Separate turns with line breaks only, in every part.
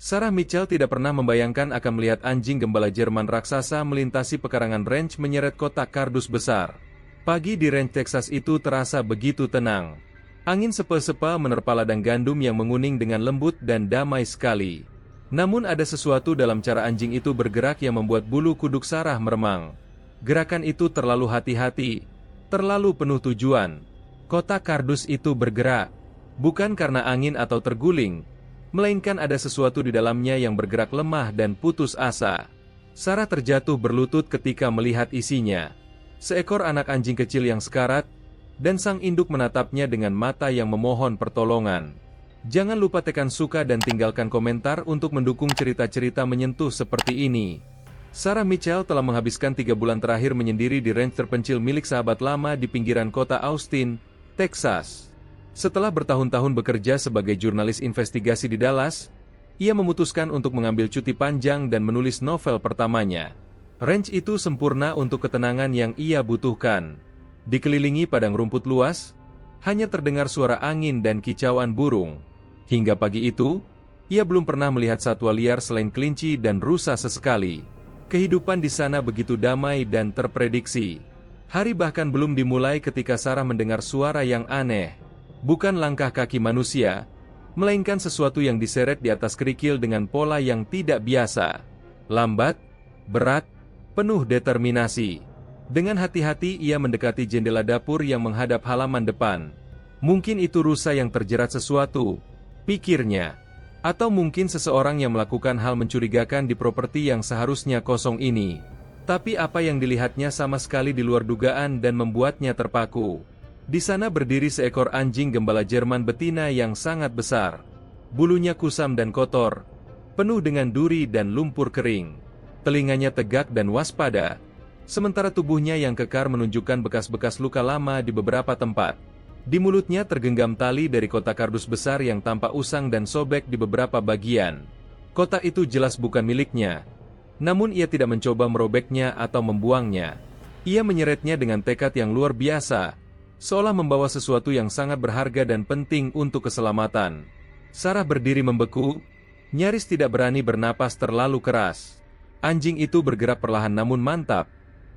Sarah Mitchell tidak pernah membayangkan akan melihat anjing gembala Jerman raksasa melintasi pekarangan ranch menyeret kotak kardus besar. Pagi di ranch Texas itu terasa begitu tenang. Angin sepa-sepa menerpa ladang gandum yang menguning dengan lembut dan damai sekali. Namun ada sesuatu dalam cara anjing itu bergerak yang membuat bulu kuduk Sarah meremang. Gerakan itu terlalu hati-hati, terlalu penuh tujuan. Kotak kardus itu bergerak, bukan karena angin atau terguling, melainkan ada sesuatu di dalamnya yang bergerak lemah dan putus asa. Sarah terjatuh berlutut ketika melihat isinya. Seekor anak anjing kecil yang sekarat, dan sang induk menatapnya dengan mata yang memohon pertolongan. Jangan lupa tekan suka dan tinggalkan komentar untuk mendukung cerita-cerita menyentuh seperti ini. Sarah Mitchell telah menghabiskan 3 bulan terakhir menyendiri di ranch terpencil milik sahabat lama di pinggiran kota Austin, Texas. Setelah bertahun-tahun bekerja sebagai jurnalis investigasi di Dallas, ia memutuskan untuk mengambil cuti panjang dan menulis novel pertamanya. Ranch itu sempurna untuk ketenangan yang ia butuhkan. Dikelilingi padang rumput luas, hanya terdengar suara angin dan kicauan burung. Hingga pagi itu, ia belum pernah melihat satwa liar selain kelinci dan rusa sesekali. Kehidupan di sana begitu damai dan terprediksi. Hari bahkan belum dimulai ketika Sarah mendengar suara yang aneh. Bukan langkah kaki manusia, melainkan sesuatu yang diseret di atas kerikil dengan pola yang tidak biasa. Lambat, berat, penuh determinasi. Dengan hati-hati ia mendekati jendela dapur yang menghadap halaman depan. Mungkin itu rusa yang terjerat sesuatu, pikirnya. Atau mungkin seseorang yang melakukan hal mencurigakan di properti yang seharusnya kosong ini. Tapi apa yang dilihatnya sama sekali di luar dugaan dan membuatnya terpaku. Di sana berdiri seekor anjing gembala Jerman betina yang sangat besar. Bulunya kusam dan kotor, penuh dengan duri dan lumpur kering. Telinganya tegak dan waspada, sementara tubuhnya yang kekar menunjukkan bekas-bekas luka lama di beberapa tempat. Di mulutnya tergenggam tali dari kotak kardus besar yang tampak usang dan sobek di beberapa bagian. Kotak itu jelas bukan miliknya, namun ia tidak mencoba merobeknya atau membuangnya. Ia menyeretnya dengan tekad yang luar biasa, seolah membawa sesuatu yang sangat berharga dan penting untuk keselamatan. Sarah berdiri membeku, nyaris tidak berani bernapas terlalu keras. Anjing itu bergerak perlahan namun mantap,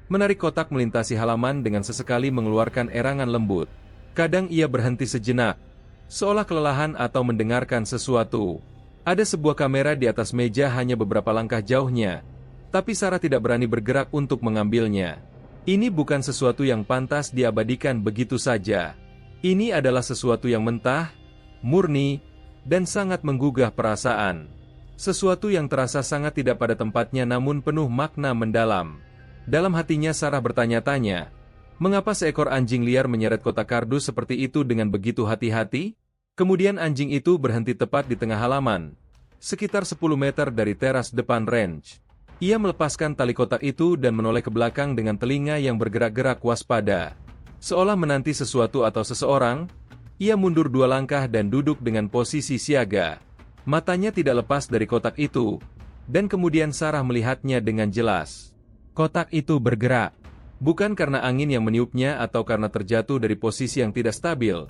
menarik kotak melintasi halaman dengan sesekali mengeluarkan erangan lembut. Kadang ia berhenti sejenak, seolah kelelahan atau mendengarkan sesuatu. Ada sebuah kamera di atas meja hanya beberapa langkah jauhnya, tapi Sarah tidak berani bergerak untuk mengambilnya. Ini bukan sesuatu yang pantas diabadikan begitu saja. Ini adalah sesuatu yang mentah, murni, dan sangat menggugah perasaan. Sesuatu yang terasa sangat tidak pada tempatnya namun penuh makna mendalam. Dalam hatinya Sarah bertanya-tanya, mengapa seekor anjing liar menyeret kotak kardus seperti itu dengan begitu hati-hati? Kemudian anjing itu berhenti tepat di tengah halaman, sekitar 10 meter dari teras depan ranch. Ia melepaskan tali kotak itu dan menoleh ke belakang dengan telinga yang bergerak-gerak waspada. Seolah menanti sesuatu atau seseorang, ia mundur 2 langkah dan duduk dengan posisi siaga. Matanya tidak lepas dari kotak itu, dan kemudian Sarah melihatnya dengan jelas. Kotak itu bergerak, bukan karena angin yang meniupnya atau karena terjatuh dari posisi yang tidak stabil,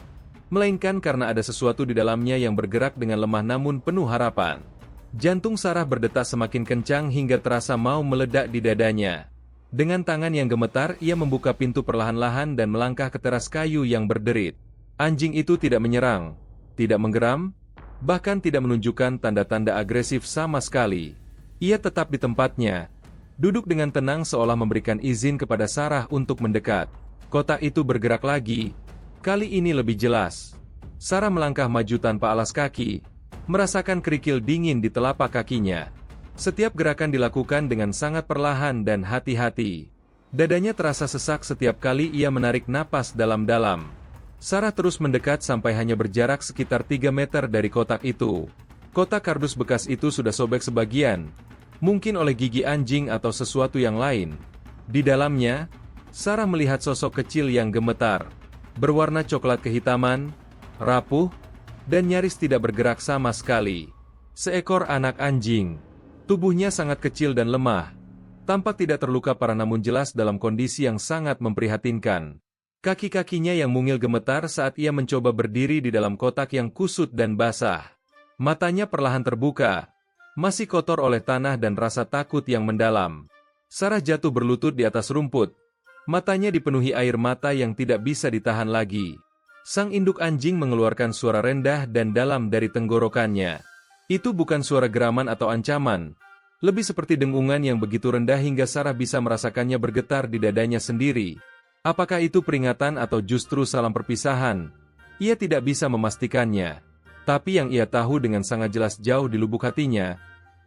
melainkan karena ada sesuatu di dalamnya yang bergerak dengan lemah namun penuh harapan. Jantung Sarah berdetak semakin kencang hingga terasa mau meledak di dadanya. Dengan tangan yang gemetar, ia membuka pintu perlahan-lahan dan melangkah ke teras kayu yang berderit. Anjing itu tidak menyerang, tidak menggeram, bahkan tidak menunjukkan tanda-tanda agresif sama sekali. Ia tetap di tempatnya, duduk dengan tenang seolah memberikan izin kepada Sarah untuk mendekat. Kotak itu bergerak lagi, kali ini lebih jelas. Sarah melangkah maju tanpa alas kaki, merasakan kerikil dingin di telapak kakinya. Setiap gerakan dilakukan dengan sangat perlahan dan hati-hati. Dadanya terasa sesak setiap kali ia menarik napas dalam-dalam. Sarah terus mendekat sampai hanya berjarak sekitar 3 meter dari kotak itu. Kotak kardus bekas itu sudah sobek sebagian, mungkin oleh gigi anjing atau sesuatu yang lain. Di dalamnya, Sarah melihat sosok kecil yang gemetar, berwarna coklat kehitaman, rapuh, dan nyaris tidak bergerak sama sekali. Seekor anak anjing. Tubuhnya sangat kecil dan lemah, tampak tidak terluka parah namun jelas dalam kondisi yang sangat memprihatinkan. Kaki-kakinya yang mungil gemetar saat ia mencoba berdiri di dalam kotak yang kusut dan basah. Matanya perlahan terbuka, masih kotor oleh tanah dan rasa takut yang mendalam. Sarah jatuh berlutut di atas rumput. Matanya dipenuhi air mata yang tidak bisa ditahan lagi. Sang induk anjing mengeluarkan suara rendah dan dalam dari tenggorokannya. Itu bukan suara geraman atau ancaman. Lebih seperti dengungan yang begitu rendah hingga Sarah bisa merasakannya bergetar di dadanya sendiri. Apakah itu peringatan atau justru salam perpisahan? Ia tidak bisa memastikannya. Tapi yang ia tahu dengan sangat jelas jauh di lubuk hatinya,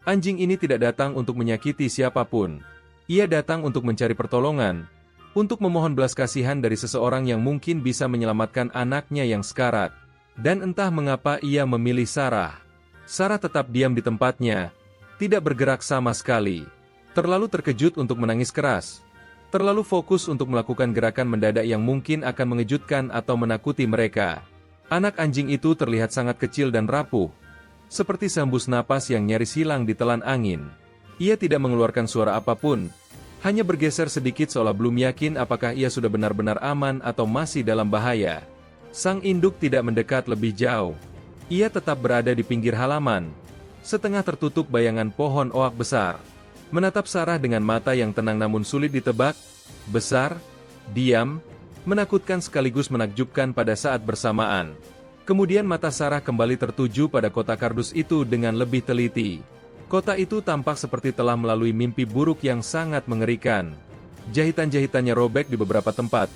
anjing ini tidak datang untuk menyakiti siapapun. Ia datang untuk mencari pertolongan, untuk memohon belas kasihan dari seseorang yang mungkin bisa menyelamatkan anaknya yang sekarat. Dan entah mengapa ia memilih Sarah. Sarah tetap diam di tempatnya, tidak bergerak sama sekali. Terlalu terkejut untuk menangis keras. Terlalu fokus untuk melakukan gerakan mendadak yang mungkin akan mengejutkan atau menakuti mereka. Anak anjing itu terlihat sangat kecil dan rapuh, seperti sehembus napas yang nyaris hilang ditelan angin. Ia tidak mengeluarkan suara apapun, hanya bergeser sedikit seolah belum yakin apakah ia sudah benar-benar aman atau masih dalam bahaya. Sang induk tidak mendekat lebih jauh. Ia tetap berada di pinggir halaman, setengah tertutup bayangan pohon oak besar. Menatap Sarah dengan mata yang tenang namun sulit ditebak, besar, diam, menakutkan sekaligus menakjubkan pada saat bersamaan. Kemudian mata Sarah kembali tertuju pada kotak kardus itu dengan lebih teliti. Kotak itu tampak seperti telah melalui mimpi buruk yang sangat mengerikan. Jahitan-jahitannya robek di beberapa tempat.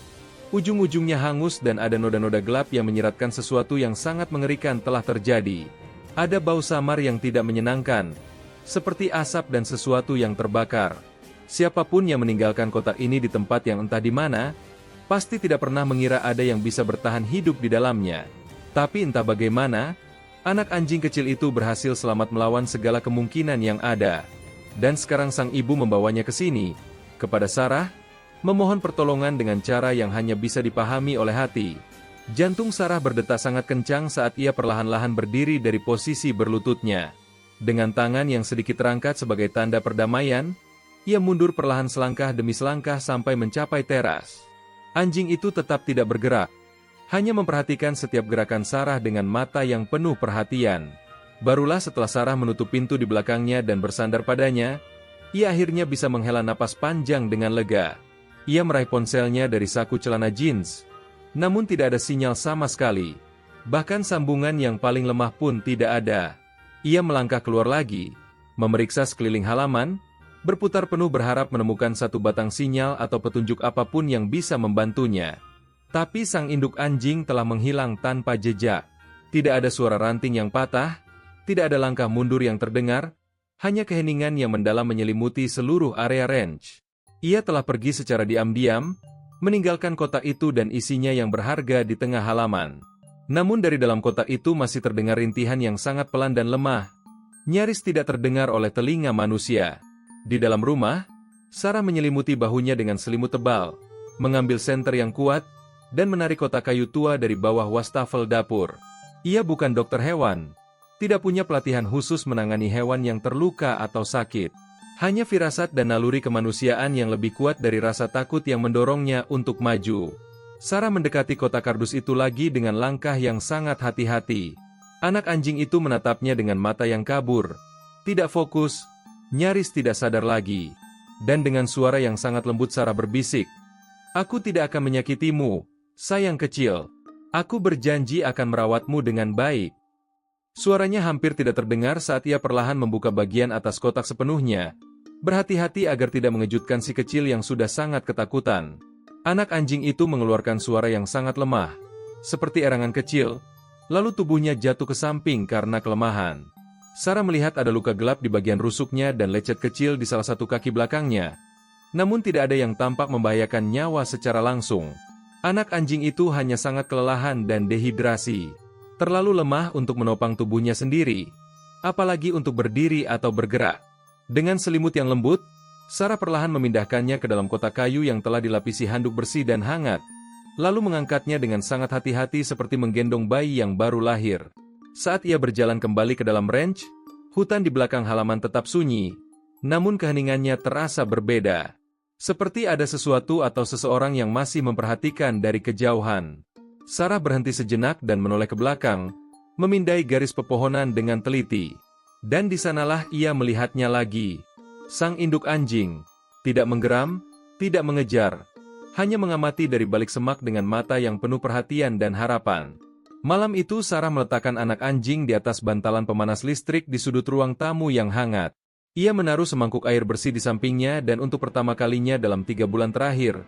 Ujung-ujungnya hangus dan ada noda-noda gelap yang menyiratkan sesuatu yang sangat mengerikan telah terjadi. Ada bau samar yang tidak menyenangkan, seperti asap dan sesuatu yang terbakar. Siapapun yang meninggalkan kotak ini di tempat yang entah di mana, pasti tidak pernah mengira ada yang bisa bertahan hidup di dalamnya. Tapi entah bagaimana, anak anjing kecil itu berhasil selamat melawan segala kemungkinan yang ada. Dan sekarang sang ibu membawanya ke sini, kepada Sarah, memohon pertolongan dengan cara yang hanya bisa dipahami oleh hati. Jantung Sarah berdetak sangat kencang saat ia perlahan-lahan berdiri dari posisi berlututnya. Dengan tangan yang sedikit terangkat sebagai tanda perdamaian, ia mundur perlahan selangkah demi selangkah sampai mencapai teras. Anjing itu tetap tidak bergerak, hanya memperhatikan setiap gerakan Sarah dengan mata yang penuh perhatian. Barulah setelah Sarah menutup pintu di belakangnya dan bersandar padanya, ia akhirnya bisa menghela napas panjang dengan lega. Ia meraih ponselnya dari saku celana jeans, namun tidak ada sinyal sama sekali. Bahkan sambungan yang paling lemah pun tidak ada. Ia melangkah keluar lagi, memeriksa sekeliling halaman, berputar penuh berharap menemukan satu batang sinyal atau petunjuk apapun yang bisa membantunya. Tapi sang induk anjing telah menghilang tanpa jejak. Tidak ada suara ranting yang patah, tidak ada langkah mundur yang terdengar, hanya keheningan yang mendalam menyelimuti seluruh area ranch. Ia telah pergi secara diam-diam, meninggalkan kotak itu dan isinya yang berharga di tengah halaman. Namun dari dalam kotak itu masih terdengar rintihan yang sangat pelan dan lemah, nyaris tidak terdengar oleh telinga manusia. Di dalam rumah, Sarah menyelimuti bahunya dengan selimut tebal, mengambil senter yang kuat, dan menarik kotak kayu tua dari bawah wastafel dapur. Ia bukan dokter hewan, tidak punya pelatihan khusus menangani hewan yang terluka atau sakit. Hanya firasat dan naluri kemanusiaan yang lebih kuat dari rasa takut yang mendorongnya untuk maju. Sarah mendekati kotak kardus itu lagi dengan langkah yang sangat hati-hati. Anak anjing itu menatapnya dengan mata yang kabur, tidak fokus, nyaris tidak sadar lagi. Dan dengan suara yang sangat lembut Sarah berbisik, "Aku tidak akan menyakitimu, sayang kecil. Aku berjanji akan merawatmu dengan baik." Suaranya hampir tidak terdengar saat ia perlahan membuka bagian atas kotak sepenuhnya, berhati-hati agar tidak mengejutkan si kecil yang sudah sangat ketakutan. Anak anjing itu mengeluarkan suara yang sangat lemah, seperti erangan kecil, lalu tubuhnya jatuh ke samping karena kelemahan. Sarah melihat ada luka gelap di bagian rusuknya dan lecet kecil di salah satu kaki belakangnya. Namun tidak ada yang tampak membahayakan nyawa secara langsung. Anak anjing itu hanya sangat kelelahan dan dehidrasi. Terlalu lemah untuk menopang tubuhnya sendiri, apalagi untuk berdiri atau bergerak. Dengan selimut yang lembut, Sarah perlahan memindahkannya ke dalam kotak kayu yang telah dilapisi handuk bersih dan hangat, lalu mengangkatnya dengan sangat hati-hati seperti menggendong bayi yang baru lahir. Saat ia berjalan kembali ke dalam ranch, hutan di belakang halaman tetap sunyi, namun keheningannya terasa berbeda. Seperti ada sesuatu atau seseorang yang masih memperhatikan dari kejauhan. Sarah berhenti sejenak dan menoleh ke belakang, memindai garis pepohonan dengan teliti. Dan di sanalah ia melihatnya lagi. Sang induk anjing tidak menggeram, tidak mengejar, hanya mengamati dari balik semak dengan mata yang penuh perhatian dan harapan. Malam itu Sarah meletakkan anak anjing di atas bantalan pemanas listrik di sudut ruang tamu yang hangat. Ia menaruh semangkuk air bersih di sampingnya dan untuk pertama kalinya dalam 3 bulan terakhir,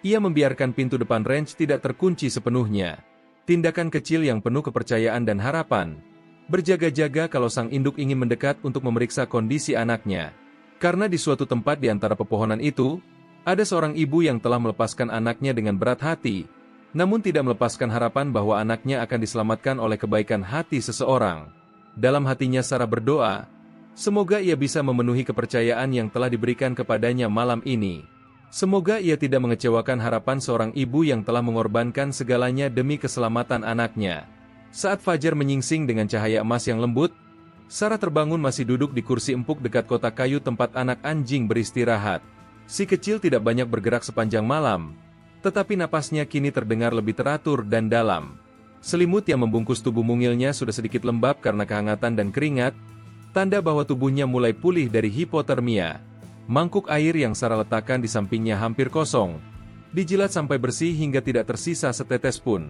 ia membiarkan pintu depan ranch tidak terkunci sepenuhnya. Tindakan kecil yang penuh kepercayaan dan harapan. Berjaga-jaga kalau sang induk ingin mendekat untuk memeriksa kondisi anaknya. Karena di suatu tempat di antara pepohonan itu, ada seorang ibu yang telah melepaskan anaknya dengan berat hati, namun tidak melepaskan harapan bahwa anaknya akan diselamatkan oleh kebaikan hati seseorang. Dalam hatinya Sarah berdoa, semoga ia bisa memenuhi kepercayaan yang telah diberikan kepadanya malam ini. Semoga ia tidak mengecewakan harapan seorang ibu yang telah mengorbankan segalanya demi keselamatan anaknya. Saat fajar menyingsing dengan cahaya emas yang lembut, Sarah terbangun masih duduk di kursi empuk dekat kotak kayu tempat anak anjing beristirahat. Si kecil tidak banyak bergerak sepanjang malam, tetapi napasnya kini terdengar lebih teratur dan dalam. Selimut yang membungkus tubuh mungilnya sudah sedikit lembab karena kehangatan dan keringat, tanda bahwa tubuhnya mulai pulih dari hipotermia. Mangkuk air yang Sarah letakkan di sampingnya hampir kosong, dijilat sampai bersih hingga tidak tersisa setetes pun.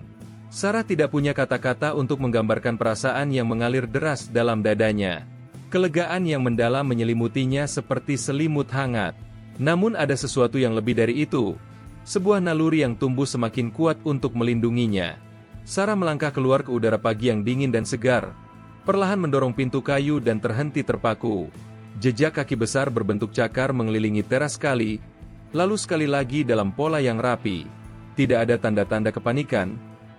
Sarah tidak punya kata-kata untuk menggambarkan perasaan yang mengalir deras dalam dadanya. Kelegaan yang mendalam menyelimutinya seperti selimut hangat. Namun ada sesuatu yang lebih dari itu. Sebuah naluri yang tumbuh semakin kuat untuk melindunginya. Sarah melangkah keluar ke udara pagi yang dingin dan segar. Perlahan mendorong pintu kayu dan terhenti terpaku. Jejak kaki besar berbentuk cakar mengelilingi teras kali, lalu sekali lagi dalam pola yang rapi. Tidak ada tanda-tanda kepanikan.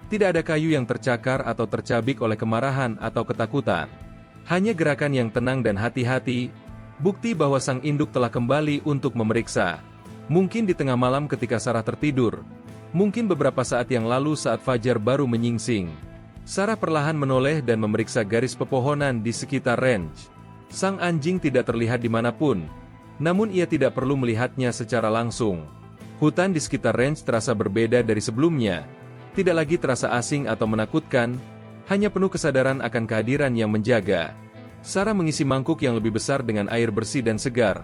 Tidak ada kayu yang tercakar atau tercabik oleh kemarahan atau ketakutan. Hanya gerakan yang tenang dan hati-hati, bukti bahwa sang induk telah kembali untuk memeriksa. Mungkin di tengah malam ketika Sarah tertidur, mungkin beberapa saat yang lalu saat fajar baru menyingsing. Sarah perlahan menoleh dan memeriksa garis pepohonan di sekitar ranch. Sang anjing tidak terlihat dimanapun, namun ia tidak perlu melihatnya secara langsung. Hutan di sekitar ranch terasa berbeda dari sebelumnya. Tidak lagi terasa asing atau menakutkan, hanya penuh kesadaran akan kehadiran yang menjaga. Sarah mengisi mangkuk yang lebih besar dengan air bersih dan segar,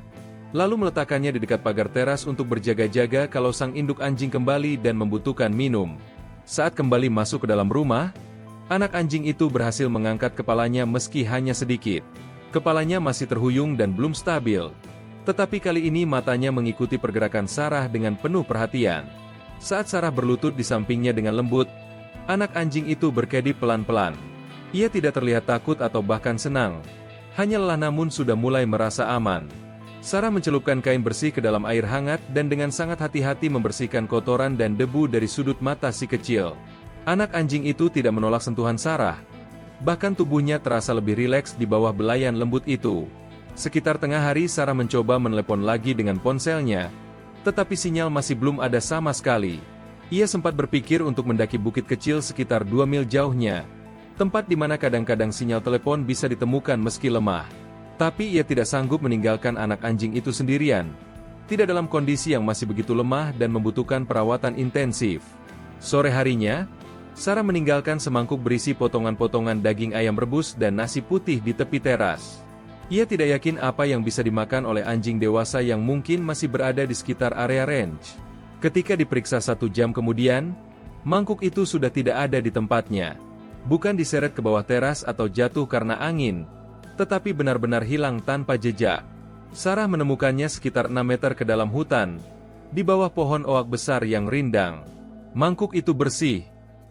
lalu meletakkannya di dekat pagar teras untuk berjaga-jaga kalau sang induk anjing kembali dan membutuhkan minum. Saat kembali masuk ke dalam rumah, anak anjing itu berhasil mengangkat kepalanya meski hanya sedikit. Kepalanya masih terhuyung dan belum stabil, tetapi kali ini matanya mengikuti pergerakan Sarah dengan penuh perhatian. Saat Sarah berlutut di sampingnya dengan lembut, anak anjing itu berkedip pelan-pelan. Ia tidak terlihat takut atau bahkan senang, hanya lelah namun sudah mulai merasa aman. Sarah mencelupkan kain bersih ke dalam air hangat dan dengan sangat hati-hati membersihkan kotoran dan debu dari sudut mata si kecil. Anak anjing itu tidak menolak sentuhan Sarah, bahkan tubuhnya terasa lebih rileks di bawah belayan lembut itu. Sekitar tengah hari Sarah mencoba menelepon lagi dengan ponselnya, tetapi sinyal masih belum ada sama sekali. Ia sempat berpikir untuk mendaki bukit kecil sekitar 2 mil jauhnya, tempat di mana kadang-kadang sinyal telepon bisa ditemukan meski lemah. Tapi ia tidak sanggup meninggalkan anak anjing itu sendirian, tidak dalam kondisi yang masih begitu lemah dan membutuhkan perawatan intensif. Sore harinya, Sarah meninggalkan semangkuk berisi potongan-potongan daging ayam rebus dan nasi putih di tepi teras. Ia tidak yakin apa yang bisa dimakan oleh anjing dewasa yang mungkin masih berada di sekitar area ranch. Ketika diperiksa 1 jam kemudian, mangkuk itu sudah tidak ada di tempatnya. Bukan diseret ke bawah teras atau jatuh karena angin, tetapi benar-benar hilang tanpa jejak. Sarah menemukannya sekitar 6 meter ke dalam hutan, di bawah pohon oak besar yang rindang. Mangkuk itu bersih.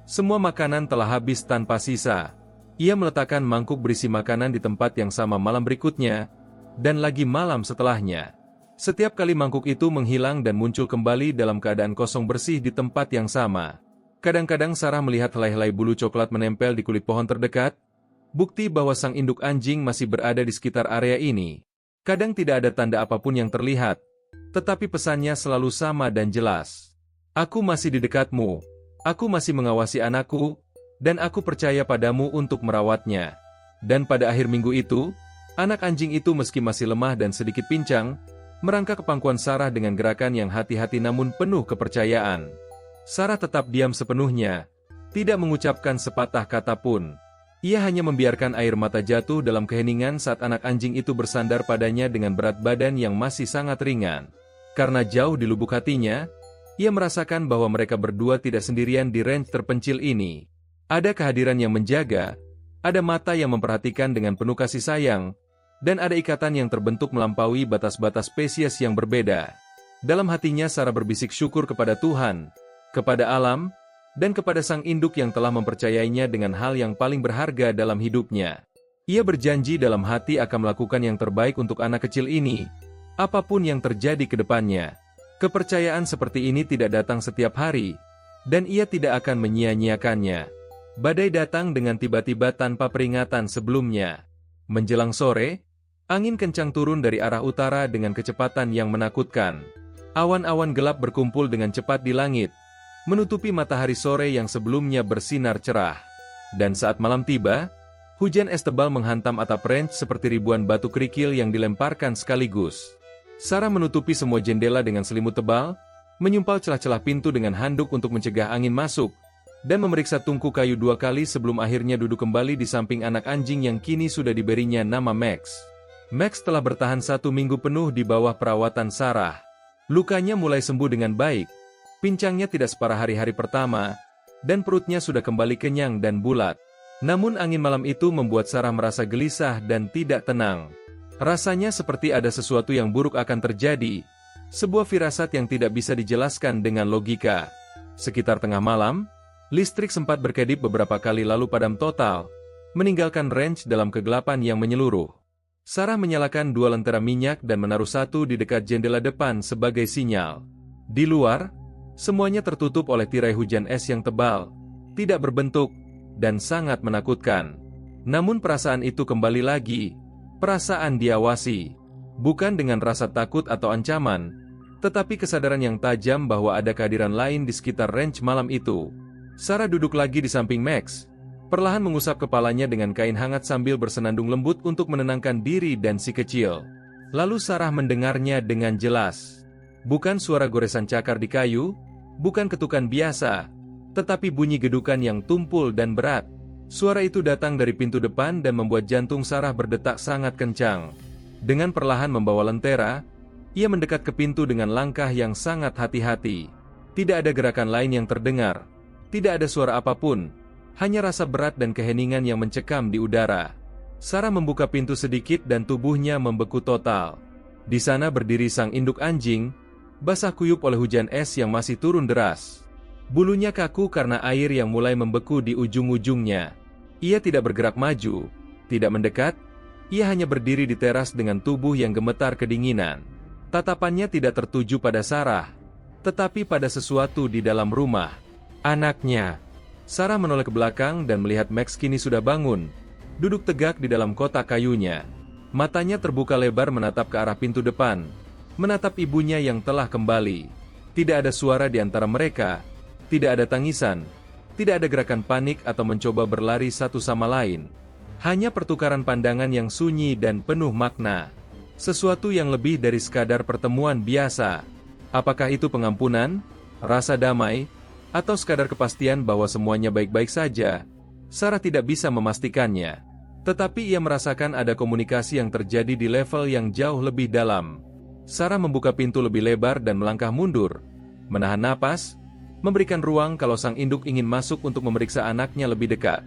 Semua makanan telah habis tanpa sisa. Ia meletakkan mangkuk berisi makanan di tempat yang sama malam berikutnya, dan lagi malam setelahnya. Setiap kali mangkuk itu menghilang dan muncul kembali dalam keadaan kosong bersih di tempat yang sama. Kadang-kadang Sarah melihat helai-helai bulu coklat menempel di kulit pohon terdekat, bukti bahwa sang induk anjing masih berada di sekitar area ini. Kadang tidak ada tanda apapun yang terlihat, tetapi pesannya selalu sama dan jelas. Aku masih di dekatmu, aku masih mengawasi anakku, dan aku percaya padamu untuk merawatnya. Dan pada akhir minggu itu, anak anjing itu meski masih lemah dan sedikit pincang, merangkak ke pangkuan Sarah dengan gerakan yang hati-hati namun penuh kepercayaan. Sarah tetap diam sepenuhnya, tidak mengucapkan sepatah kata pun. Ia hanya membiarkan air mata jatuh dalam keheningan saat anak anjing itu bersandar padanya dengan berat badan yang masih sangat ringan. Karena jauh di lubuk hatinya, ia merasakan bahwa mereka berdua tidak sendirian di range terpencil ini. Ada kehadiran yang menjaga, ada mata yang memperhatikan dengan penuh kasih sayang, dan ada ikatan yang terbentuk melampaui batas-batas spesies yang berbeda. Dalam hatinya Sarah berbisik syukur kepada Tuhan, kepada alam, dan kepada sang induk yang telah mempercayainya dengan hal yang paling berharga dalam hidupnya. Ia berjanji dalam hati akan melakukan yang terbaik untuk anak kecil ini, apapun yang terjadi ke depannya. Kepercayaan seperti ini tidak datang setiap hari, dan ia tidak akan menyia-nyiakannya. Badai datang dengan tiba-tiba tanpa peringatan sebelumnya. Menjelang sore, angin kencang turun dari arah utara dengan kecepatan yang menakutkan. Awan-awan gelap berkumpul dengan cepat di langit, menutupi matahari sore yang sebelumnya bersinar cerah. Dan saat malam tiba, hujan es tebal menghantam atap ranch seperti ribuan batu kerikil yang dilemparkan sekaligus. Sarah menutupi semua jendela dengan selimut tebal, menyumpal celah-celah pintu dengan handuk untuk mencegah angin masuk, dan memeriksa tungku kayu 2 kali sebelum akhirnya duduk kembali di samping anak anjing yang kini sudah diberinya nama Max. Max telah bertahan 1 minggu penuh di bawah perawatan Sarah. Lukanya mulai sembuh dengan baik. Pincangnya tidak separah hari-hari pertama, dan perutnya sudah kembali kenyang dan bulat. Namun angin malam itu membuat Sarah merasa gelisah dan tidak tenang. Rasanya seperti ada sesuatu yang buruk akan terjadi, sebuah firasat yang tidak bisa dijelaskan dengan logika. Sekitar tengah malam, listrik sempat berkedip beberapa kali lalu padam total, meninggalkan ranch dalam kegelapan yang menyeluruh. Sarah menyalakan 2 lentera minyak dan menaruh 1 di dekat jendela depan sebagai sinyal. Di luar, semuanya tertutup oleh tirai hujan es yang tebal, tidak berbentuk, dan sangat menakutkan. Namun perasaan itu kembali lagi, perasaan diawasi. Bukan dengan rasa takut atau ancaman, tetapi kesadaran yang tajam bahwa ada kehadiran lain di sekitar ranch malam itu. Sarah duduk lagi di samping Max, perlahan mengusap kepalanya dengan kain hangat sambil bersenandung lembut untuk menenangkan diri dan si kecil. Lalu Sarah mendengarnya dengan jelas. Bukan suara goresan cakar di kayu, bukan ketukan biasa, tetapi bunyi gedukan yang tumpul dan berat. Suara itu datang dari pintu depan dan membuat jantung Sarah berdetak sangat kencang. Dengan perlahan membawa lentera, ia mendekat ke pintu dengan langkah yang sangat hati-hati. Tidak ada gerakan lain yang terdengar, tidak ada suara apapun, hanya rasa berat dan keheningan yang mencekam di udara. Sarah membuka pintu sedikit dan tubuhnya membeku total. Di sana berdiri sang induk anjing, basah kuyup oleh hujan es yang masih turun deras. Bulunya kaku karena air yang mulai membeku di ujung-ujungnya. Ia tidak bergerak maju, tidak mendekat, ia hanya berdiri di teras dengan tubuh yang gemetar kedinginan. Tatapannya tidak tertuju pada Sarah, tetapi pada sesuatu di dalam rumah. Anaknya. Sarah menoleh ke belakang dan melihat Max kini sudah bangun, duduk tegak di dalam kotak kayunya. Matanya terbuka lebar menatap ke arah pintu depan, menatap ibunya yang telah kembali. Tidak ada suara di antara mereka, tidak ada tangisan, tidak ada gerakan panik atau mencoba berlari satu sama lain. Hanya pertukaran pandangan yang sunyi dan penuh makna. Sesuatu yang lebih dari sekadar pertemuan biasa. Apakah itu pengampunan, rasa damai, atau sekadar kepastian bahwa semuanya baik-baik saja? Sarah tidak bisa memastikannya. Tetapi ia merasakan ada komunikasi yang terjadi di level yang jauh lebih dalam. Sarah membuka pintu lebih lebar dan melangkah mundur, menahan napas, memberikan ruang kalau sang induk ingin masuk untuk memeriksa anaknya lebih dekat.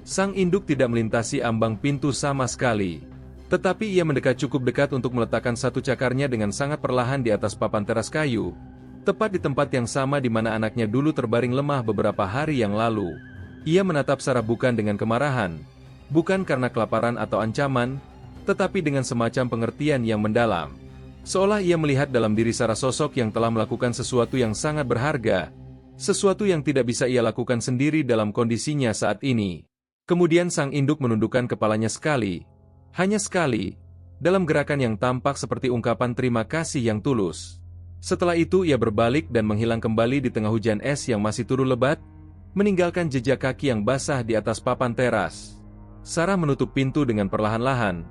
Sang induk tidak melintasi ambang pintu sama sekali, tetapi ia mendekat cukup dekat untuk meletakkan 1 cakarnya dengan sangat perlahan di atas papan teras kayu, tepat di tempat yang sama di mana anaknya dulu terbaring lemah beberapa hari yang lalu. Ia menatap Sarah bukan dengan kemarahan, bukan karena kelaparan atau ancaman, tetapi dengan semacam pengertian yang mendalam. Seolah ia melihat dalam diri Sarah sosok yang telah melakukan sesuatu yang sangat berharga, sesuatu yang tidak bisa ia lakukan sendiri dalam kondisinya saat ini. Kemudian sang induk menundukkan kepalanya sekali, hanya sekali, dalam gerakan yang tampak seperti ungkapan terima kasih yang tulus. Setelah itu ia berbalik dan menghilang kembali di tengah hujan es yang masih turun lebat, meninggalkan jejak kaki yang basah di atas papan teras. Sarah menutup pintu dengan perlahan-lahan.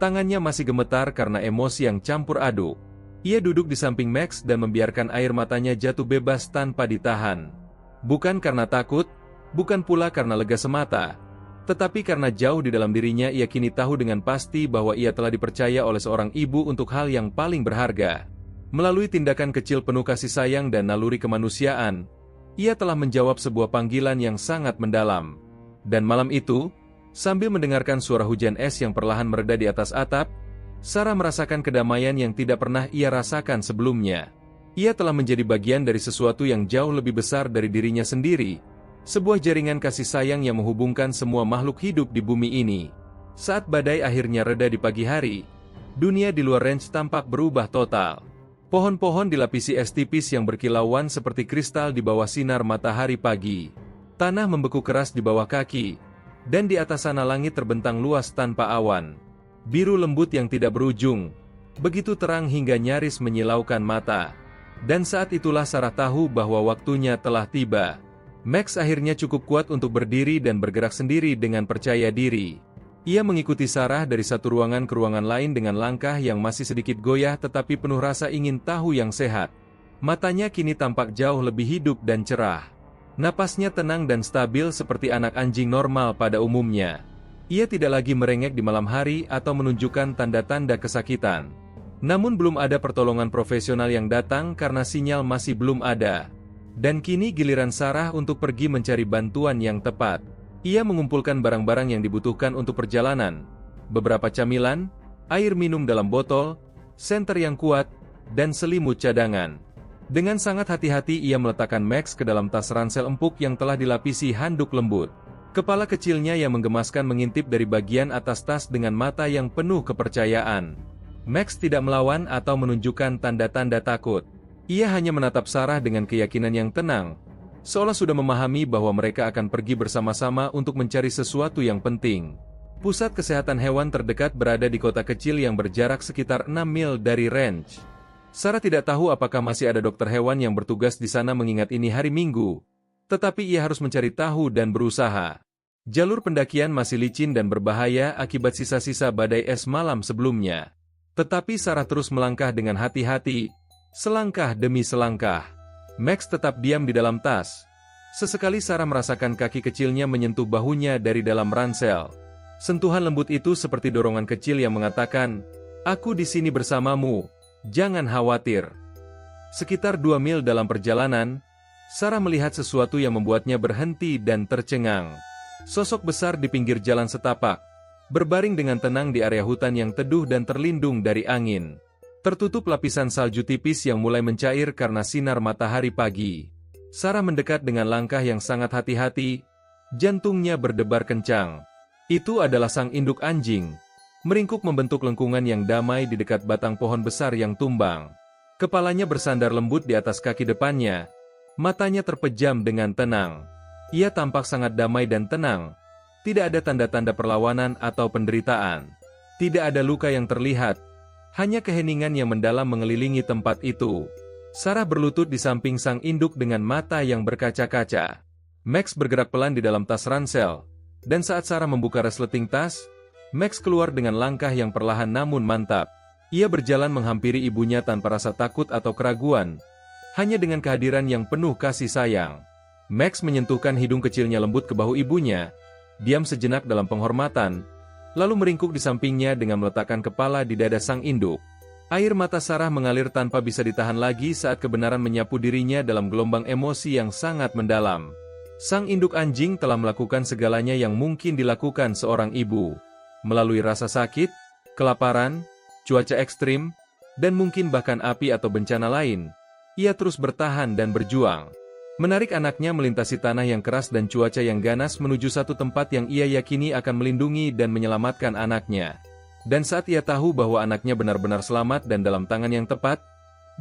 Tangannya masih gemetar karena emosi yang campur aduk. Ia duduk di samping Max dan membiarkan air matanya jatuh bebas tanpa ditahan. Bukan karena takut, bukan pula karena lega semata, Tetapi karena jauh di dalam dirinya ia kini tahu dengan pasti bahwa ia telah dipercaya oleh seorang ibu untuk hal yang paling berharga. Melalui tindakan kecil penuh kasih sayang dan naluri kemanusiaan, ia telah menjawab sebuah panggilan yang sangat mendalam. Dan malam itu, sambil mendengarkan suara hujan es yang perlahan mereda di atas atap, Sarah merasakan kedamaian yang tidak pernah ia rasakan sebelumnya. Ia telah menjadi bagian dari sesuatu yang jauh lebih besar dari dirinya sendiri. Sebuah jaringan kasih sayang yang menghubungkan semua makhluk hidup di bumi ini. Saat badai akhirnya reda di pagi hari, dunia di luar ranch tampak berubah total. Pohon-pohon dilapisi es tipis yang berkilauan seperti kristal di bawah sinar matahari pagi. Tanah membeku keras di bawah kaki, dan di atas sana langit terbentang luas tanpa awan. Biru lembut yang tidak berujung, begitu terang hingga nyaris menyilaukan mata. Dan saat itulah Sarah tahu bahwa waktunya telah tiba. Max akhirnya cukup kuat untuk berdiri dan bergerak sendiri dengan percaya diri. Ia mengikuti Sarah dari satu ruangan ke ruangan lain dengan langkah yang masih sedikit goyah tetapi penuh rasa ingin tahu yang sehat. Matanya kini tampak jauh lebih hidup dan cerah. Napasnya tenang dan stabil seperti anak anjing normal pada umumnya. Ia tidak lagi merengek di malam hari atau menunjukkan tanda-tanda kesakitan. Namun belum ada pertolongan profesional yang datang karena sinyal masih belum ada. Dan kini giliran Sarah untuk pergi mencari bantuan yang tepat. Ia mengumpulkan barang-barang yang dibutuhkan untuk perjalanan. Beberapa camilan, air minum dalam botol, senter yang kuat, dan selimut cadangan. Dengan sangat hati-hati ia meletakkan Max ke dalam tas ransel empuk yang telah dilapisi handuk lembut. Kepala kecilnya yang menggemaskan mengintip dari bagian atas tas dengan mata yang penuh kepercayaan. Max tidak melawan atau menunjukkan tanda-tanda takut. Ia hanya menatap Sarah dengan keyakinan yang tenang, seolah sudah memahami bahwa mereka akan pergi bersama-sama untuk mencari sesuatu yang penting. Pusat kesehatan hewan terdekat berada di kota kecil yang berjarak sekitar 6 mil dari ranch. Sarah tidak tahu apakah masih ada dokter hewan yang bertugas di sana mengingat ini hari Minggu. Tetapi ia harus mencari tahu dan berusaha. Jalur pendakian masih licin dan berbahaya akibat sisa-sisa badai es malam sebelumnya. Tetapi Sarah terus melangkah dengan hati-hati, selangkah demi selangkah. Max tetap diam di dalam tas. Sesekali Sarah merasakan kaki kecilnya menyentuh bahunya dari dalam ransel. Sentuhan lembut itu seperti dorongan kecil yang mengatakan, "Aku di sini bersamamu, jangan khawatir." Sekitar 2 mil dalam perjalanan, Sarah melihat sesuatu yang membuatnya berhenti dan tercengang. Sosok besar di pinggir jalan setapak, berbaring dengan tenang di area hutan yang teduh dan terlindung dari angin. Tertutup lapisan salju tipis yang mulai mencair karena sinar matahari pagi. Sarah mendekat dengan langkah yang sangat hati-hati, jantungnya berdebar kencang. Itu adalah sang induk anjing, meringkuk membentuk lengkungan yang damai di dekat batang pohon besar yang tumbang. Kepalanya bersandar lembut di atas kaki depannya, matanya terpejam dengan tenang. Ia tampak sangat damai dan tenang, tidak ada tanda-tanda perlawanan atau penderitaan. Tidak ada luka yang terlihat, hanya keheningan yang mendalam mengelilingi tempat itu. Sarah berlutut di samping sang induk dengan mata yang berkaca-kaca. Max bergerak pelan di dalam tas ransel, dan saat Sarah membuka resleting tas, Max keluar dengan langkah yang perlahan namun mantap. Ia berjalan menghampiri ibunya tanpa rasa takut atau keraguan, hanya dengan kehadiran yang penuh kasih sayang. Max menyentuhkan hidung kecilnya lembut ke bahu ibunya, diam sejenak dalam penghormatan, lalu meringkuk di sampingnya dengan meletakkan kepala di dada sang induk. Air mata Sarah mengalir tanpa bisa ditahan lagi saat kebenaran menyapu dirinya dalam gelombang emosi yang sangat mendalam. Sang induk anjing telah melakukan segalanya yang mungkin dilakukan seorang ibu. Melalui rasa sakit, kelaparan, cuaca ekstrim, dan mungkin bahkan api atau bencana lain, ia terus bertahan dan berjuang. Menarik anaknya melintasi tanah yang keras dan cuaca yang ganas menuju satu tempat yang ia yakini akan melindungi dan menyelamatkan anaknya. Dan saat ia tahu bahwa anaknya benar-benar selamat dan dalam tangan yang tepat,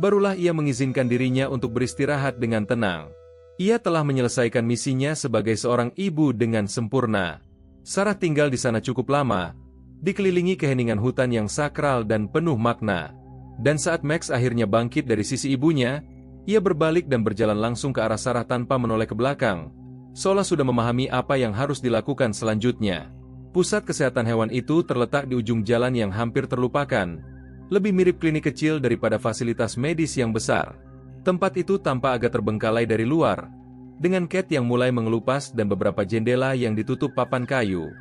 barulah ia mengizinkan dirinya untuk beristirahat dengan tenang. Ia telah menyelesaikan misinya sebagai seorang ibu dengan sempurna. Sarah tinggal di sana cukup lama, dikelilingi keheningan hutan yang sakral dan penuh makna. Dan saat Max akhirnya bangkit dari sisi ibunya, ia berbalik dan berjalan langsung ke arah Sarah tanpa menoleh ke belakang, seolah sudah memahami apa yang harus dilakukan selanjutnya. Pusat kesehatan hewan itu terletak di ujung jalan yang hampir terlupakan, lebih mirip klinik kecil daripada fasilitas medis yang besar. Tempat itu tampak agak terbengkalai dari luar, dengan cat yang mulai mengelupas dan beberapa jendela yang ditutup papan kayu.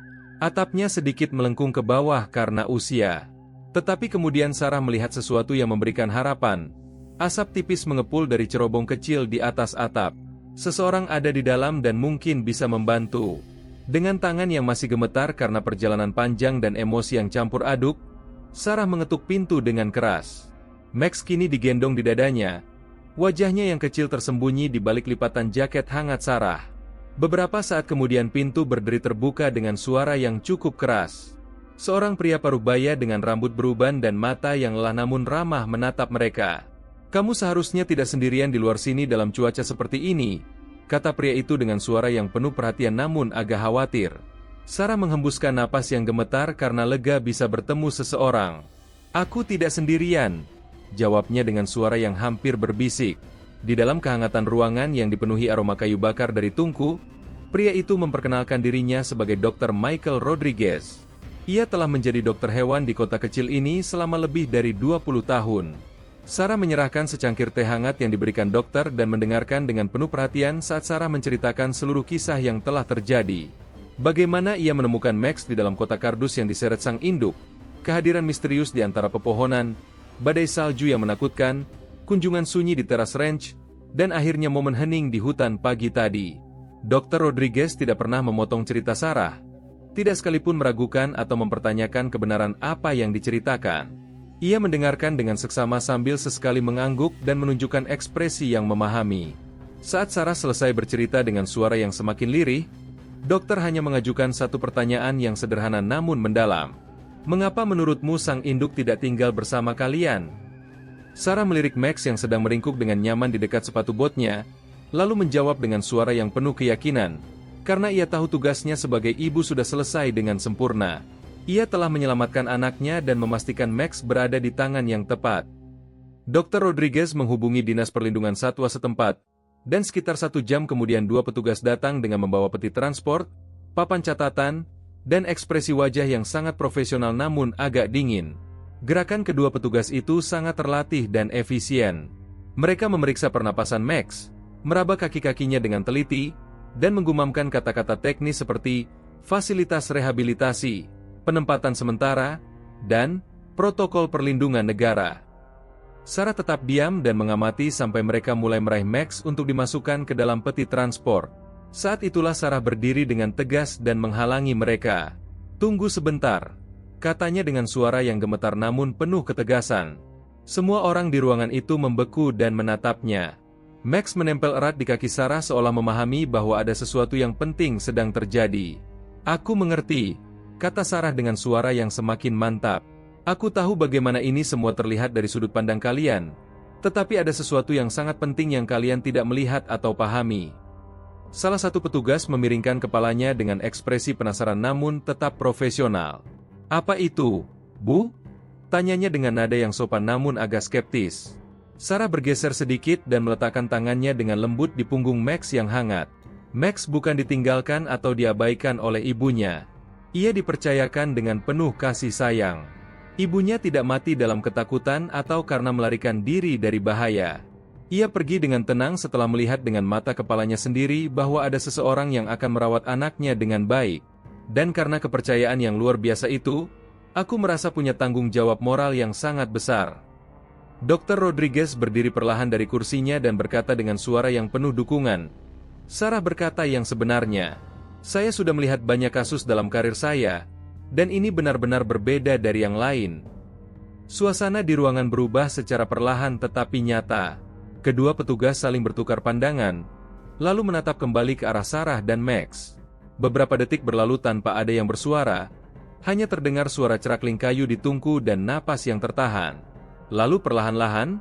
Atapnya sedikit melengkung ke bawah karena usia. Tetapi kemudian Sarah melihat sesuatu yang memberikan harapan. Asap tipis mengepul dari cerobong kecil di atas atap. Seseorang ada di dalam dan mungkin bisa membantu. Dengan tangan yang masih gemetar karena perjalanan panjang dan emosi yang campur aduk, Sarah mengetuk pintu dengan keras. Max kini digendong di dadanya. Wajahnya yang kecil tersembunyi di balik lipatan jaket hangat Sarah. Beberapa saat kemudian pintu berderi terbuka dengan suara yang cukup keras. Seorang pria parubaya dengan rambut beruban dan mata yang lelah namun ramah menatap mereka. "Kamu seharusnya tidak sendirian di luar sini dalam cuaca seperti ini," kata pria itu dengan suara yang penuh perhatian namun agak khawatir. Sarah menghembuskan napas yang gemetar karena lega bisa bertemu seseorang. "Aku tidak sendirian," jawabnya dengan suara yang hampir berbisik. Di dalam kehangatan ruangan yang dipenuhi aroma kayu bakar dari tungku, pria itu memperkenalkan dirinya sebagai Dr. Michael Rodriguez. Ia telah menjadi dokter hewan di kota kecil ini selama lebih dari 20 tahun. Sarah menyerahkan secangkir teh hangat yang diberikan dokter dan mendengarkan dengan penuh perhatian saat Sarah menceritakan seluruh kisah yang telah terjadi. Bagaimana ia menemukan Max di dalam kotak kardus yang diseret sang induk, kehadiran misterius di antara pepohonan, badai salju yang menakutkan, kunjungan sunyi di teras ranch, dan akhirnya momen hening di hutan pagi tadi. Dr. Rodriguez tidak pernah memotong cerita Sarah, tidak sekalipun meragukan atau mempertanyakan kebenaran apa yang diceritakan. Ia mendengarkan dengan seksama sambil sesekali mengangguk dan menunjukkan ekspresi yang memahami. Saat Sarah selesai bercerita dengan suara yang semakin lirih, dokter hanya mengajukan satu pertanyaan yang sederhana namun mendalam. "Mengapa menurutmu sang induk tidak tinggal bersama kalian?" Sarah melirik Max yang sedang meringkuk dengan nyaman di dekat sepatu botnya, lalu menjawab dengan suara yang penuh keyakinan. Karena ia tahu tugasnya sebagai ibu sudah selesai dengan sempurna. Ia telah menyelamatkan anaknya dan memastikan Max berada di tangan yang tepat. Dr. Rodriguez menghubungi Dinas Perlindungan Satwa setempat, dan sekitar 1 jam kemudian 2 petugas datang dengan membawa peti transport, papan catatan, dan ekspresi wajah yang sangat profesional namun agak dingin. Gerakan kedua petugas itu sangat terlatih dan efisien. Mereka memeriksa pernapasan Max, meraba kaki-kakinya dengan teliti, dan menggumamkan kata-kata teknis seperti fasilitas rehabilitasi, penempatan sementara, dan protokol perlindungan negara. Sarah tetap diam dan mengamati sampai mereka mulai meraih Max untuk dimasukkan ke dalam peti transport. Saat itulah Sarah berdiri dengan tegas dan menghalangi mereka. "Tunggu sebentar," katanya dengan suara yang gemetar namun penuh ketegasan. Semua orang di ruangan itu membeku dan menatapnya. Max menempel erat di kaki Sarah seolah memahami bahwa ada sesuatu yang penting sedang terjadi. "Aku mengerti," kata Sarah dengan suara yang semakin mantap. "Aku tahu bagaimana ini semua terlihat dari sudut pandang kalian. Tetapi ada sesuatu yang sangat penting yang kalian tidak melihat atau pahami." Salah satu petugas memiringkan kepalanya dengan ekspresi penasaran namun tetap profesional. "Apa itu, Bu?" tanyanya dengan nada yang sopan namun agak skeptis. Sarah bergeser sedikit dan meletakkan tangannya dengan lembut di punggung Max yang hangat. Max bukan ditinggalkan atau diabaikan oleh ibunya. Ia dipercayakan dengan penuh kasih sayang. Ibunya tidak mati dalam ketakutan atau karena melarikan diri dari bahaya. Ia pergi dengan tenang setelah melihat dengan mata kepalanya sendiri bahwa ada seseorang yang akan merawat anaknya dengan baik. Dan karena kepercayaan yang luar biasa itu, aku merasa punya tanggung jawab moral yang sangat besar. Dr. Rodriguez berdiri perlahan dari kursinya dan berkata dengan suara yang penuh dukungan. "Sarah berkata yang sebenarnya. Saya sudah melihat banyak kasus dalam karir saya, dan ini benar-benar berbeda dari yang lain." Suasana di ruangan berubah secara perlahan tetapi nyata. Kedua petugas saling bertukar pandangan, lalu menatap kembali ke arah Sarah dan Max. Beberapa detik berlalu tanpa ada yang bersuara, hanya terdengar suara cerakling kayu di tungku dan napas yang tertahan. Lalu perlahan-lahan,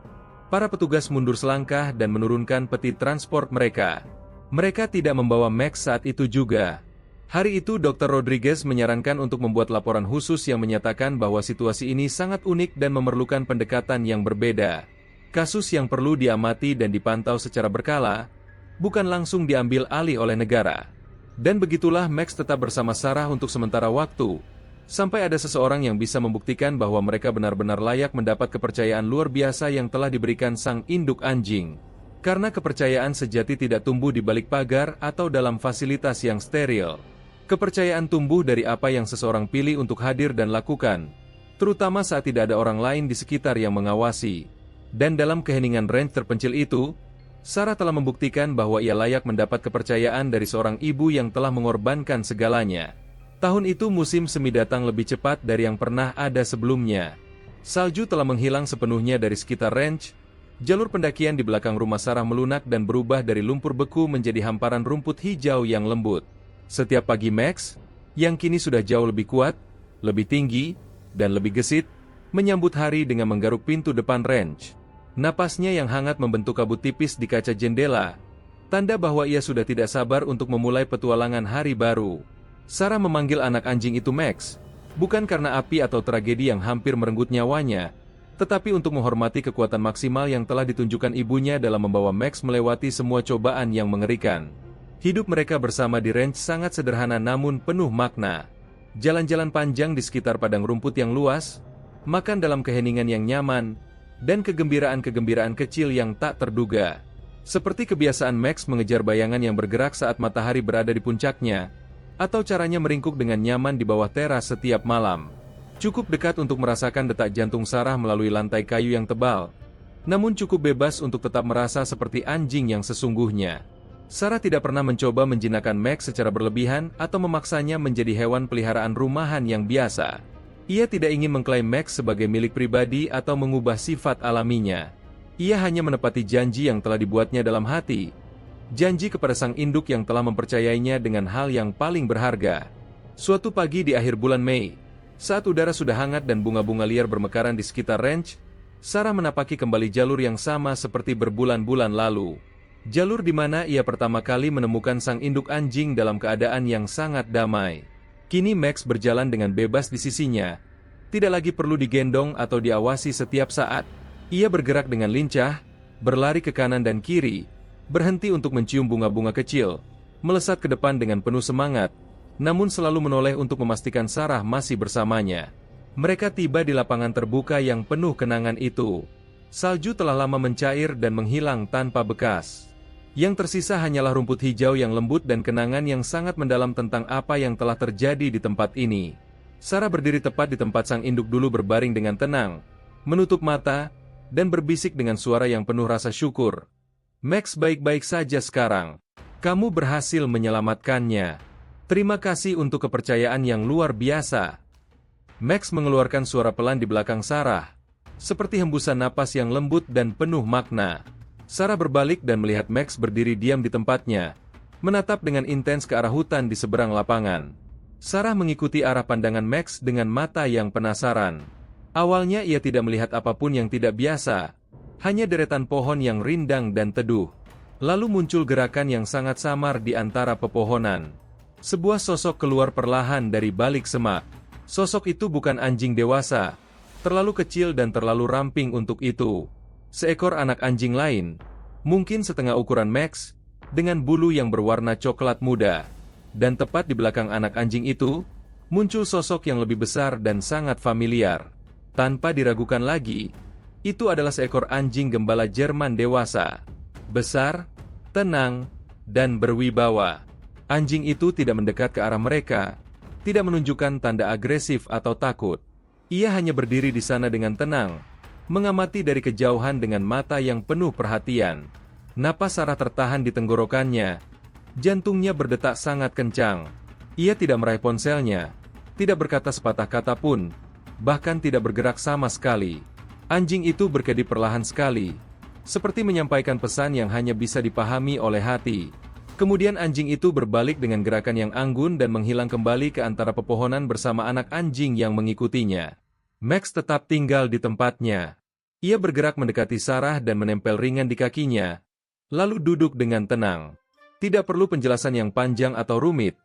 para petugas mundur selangkah dan menurunkan peti transport mereka. Mereka tidak membawa Max saat itu juga. Hari itu Dr. Rodriguez menyarankan untuk membuat laporan khusus yang menyatakan bahwa situasi ini sangat unik dan memerlukan pendekatan yang berbeda. Kasus yang perlu diamati dan dipantau secara berkala, bukan langsung diambil alih oleh negara. Dan begitulah Max tetap bersama Sarah untuk sementara waktu, sampai ada seseorang yang bisa membuktikan bahwa mereka benar-benar layak mendapat kepercayaan luar biasa yang telah diberikan sang induk anjing. Karena kepercayaan sejati tidak tumbuh di balik pagar atau dalam fasilitas yang steril. Kepercayaan tumbuh dari apa yang seseorang pilih untuk hadir dan lakukan, terutama saat tidak ada orang lain di sekitar yang mengawasi. Dan dalam keheningan ranch terpencil itu, Sarah telah membuktikan bahwa ia layak mendapat kepercayaan dari seorang ibu yang telah mengorbankan segalanya. Tahun itu musim semi datang lebih cepat dari yang pernah ada sebelumnya. Salju telah menghilang sepenuhnya dari sekitar ranch. Jalur pendakian di belakang rumah Sarah melunak dan berubah dari lumpur beku menjadi hamparan rumput hijau yang lembut. Setiap pagi Max, yang kini sudah jauh lebih kuat, lebih tinggi, dan lebih gesit, menyambut hari dengan menggaruk pintu depan ranch. Napasnya yang hangat membentuk kabut tipis di kaca jendela, tanda bahwa ia sudah tidak sabar untuk memulai petualangan hari baru. Sarah memanggil anak anjing itu Max, bukan karena api atau tragedi yang hampir merenggut nyawanya, tetapi untuk menghormati kekuatan maksimal yang telah ditunjukkan ibunya dalam membawa Max melewati semua cobaan yang mengerikan. Hidup mereka bersama di ranch sangat sederhana namun penuh makna. Jalan-jalan panjang di sekitar padang rumput yang luas, makan dalam keheningan yang nyaman, dan kegembiraan-kegembiraan kecil yang tak terduga. Seperti kebiasaan Max mengejar bayangan yang bergerak saat matahari berada di puncaknya, atau caranya meringkuk dengan nyaman di bawah teras setiap malam. Cukup dekat untuk merasakan detak jantung Sarah melalui lantai kayu yang tebal, namun cukup bebas untuk tetap merasa seperti anjing yang sesungguhnya. Sarah tidak pernah mencoba menjinakkan Max secara berlebihan atau memaksanya menjadi hewan peliharaan rumahan yang biasa. Ia tidak ingin mengklaim Max sebagai milik pribadi atau mengubah sifat alaminya. Ia hanya menepati janji yang telah dibuatnya dalam hati. Janji kepada sang induk yang telah mempercayainya dengan hal yang paling berharga. Suatu pagi di akhir bulan Mei, saat udara sudah hangat dan bunga-bunga liar bermekaran di sekitar ranch, Sarah menapaki kembali jalur yang sama seperti berbulan-bulan lalu. Jalur di mana ia pertama kali menemukan sang induk anjing dalam keadaan yang sangat damai. Kini Max berjalan dengan bebas di sisinya. Tidak lagi perlu digendong atau diawasi setiap saat. Ia bergerak dengan lincah, berlari ke kanan dan kiri, berhenti untuk mencium bunga-bunga kecil, melesat ke depan dengan penuh semangat, namun selalu menoleh untuk memastikan Sarah masih bersamanya. Mereka tiba di lapangan terbuka yang penuh kenangan itu. Salju telah lama mencair dan menghilang tanpa bekas. Yang tersisa hanyalah rumput hijau yang lembut dan kenangan yang sangat mendalam tentang apa yang telah terjadi di tempat ini. Sarah berdiri tepat di tempat sang induk dulu berbaring dengan tenang, menutup mata, dan berbisik dengan suara yang penuh rasa syukur. Max baik-baik saja sekarang. Kamu berhasil menyelamatkannya. Terima kasih untuk kepercayaan yang luar biasa. Max mengeluarkan suara pelan di belakang Sarah, seperti hembusan napas yang lembut dan penuh makna. Sarah berbalik dan melihat Max berdiri diam di tempatnya, menatap dengan intens ke arah hutan di seberang lapangan. Sarah mengikuti arah pandangan Max dengan mata yang penasaran. Awalnya ia tidak melihat apapun yang tidak biasa, hanya deretan pohon yang rindang dan teduh. Lalu muncul gerakan yang sangat samar di antara pepohonan. Sebuah sosok keluar perlahan dari balik semak. Sosok itu bukan anjing dewasa, terlalu kecil dan terlalu ramping untuk itu. Seekor anak anjing lain, mungkin setengah ukuran Max, dengan bulu yang berwarna coklat muda. Dan tepat di belakang anak anjing itu, muncul sosok yang lebih besar dan sangat familiar. Tanpa diragukan lagi, itu adalah seekor anjing gembala Jerman dewasa. Besar, tenang, dan berwibawa. Anjing itu tidak mendekat ke arah mereka, tidak menunjukkan tanda agresif atau takut. Ia hanya berdiri di sana dengan tenang, mengamati dari kejauhan dengan mata yang penuh perhatian. Napas Sarah tertahan di tenggorokannya. Jantungnya berdetak sangat kencang. Ia tidak meraih ponselnya, tidak berkata sepatah kata pun, bahkan tidak bergerak sama sekali. Anjing itu berkedip perlahan sekali, seperti menyampaikan pesan yang hanya bisa dipahami oleh hati. Kemudian anjing itu berbalik dengan gerakan yang anggun dan menghilang kembali ke antara pepohonan bersama anak anjing yang mengikutinya. Max tetap tinggal di tempatnya. Ia bergerak mendekati Sarah dan menempel ringan di kakinya, lalu duduk dengan tenang. Tidak perlu penjelasan yang panjang atau rumit,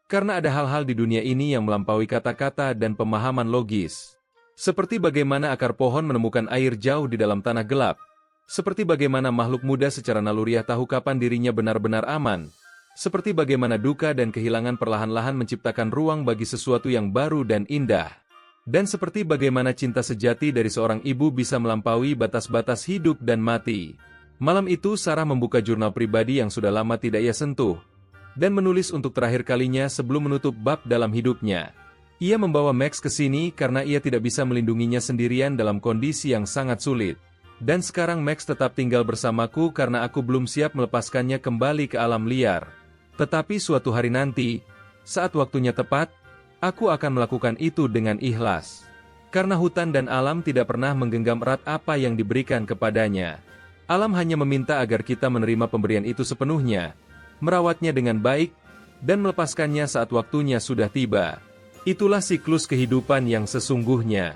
karena ada hal-hal di dunia ini yang melampaui kata-kata dan pemahaman logis. Seperti bagaimana akar pohon menemukan air jauh di dalam tanah gelap. Seperti bagaimana makhluk muda secara naluriah tahu kapan dirinya benar-benar aman. Seperti bagaimana duka dan kehilangan perlahan-lahan menciptakan ruang bagi sesuatu yang baru dan indah. Dan seperti bagaimana cinta sejati dari seorang ibu bisa melampaui batas-batas hidup dan mati. Malam itu Sarah membuka jurnal pribadi yang sudah lama tidak ia sentuh, dan menulis untuk terakhir kalinya sebelum menutup bab dalam hidupnya. Ia membawa Max ke sini karena ia tidak bisa melindunginya sendirian dalam kondisi yang sangat sulit. Dan sekarang Max tetap tinggal bersamaku karena aku belum siap melepaskannya kembali ke alam liar. Tetapi suatu hari nanti, saat waktunya tepat, aku akan melakukan itu dengan ikhlas. Karena hutan dan alam tidak pernah menggenggam erat apa yang diberikan kepadanya. Alam hanya meminta agar kita menerima pemberian itu sepenuhnya, merawatnya dengan baik, dan melepaskannya saat waktunya sudah tiba. Itulah siklus kehidupan yang sesungguhnya.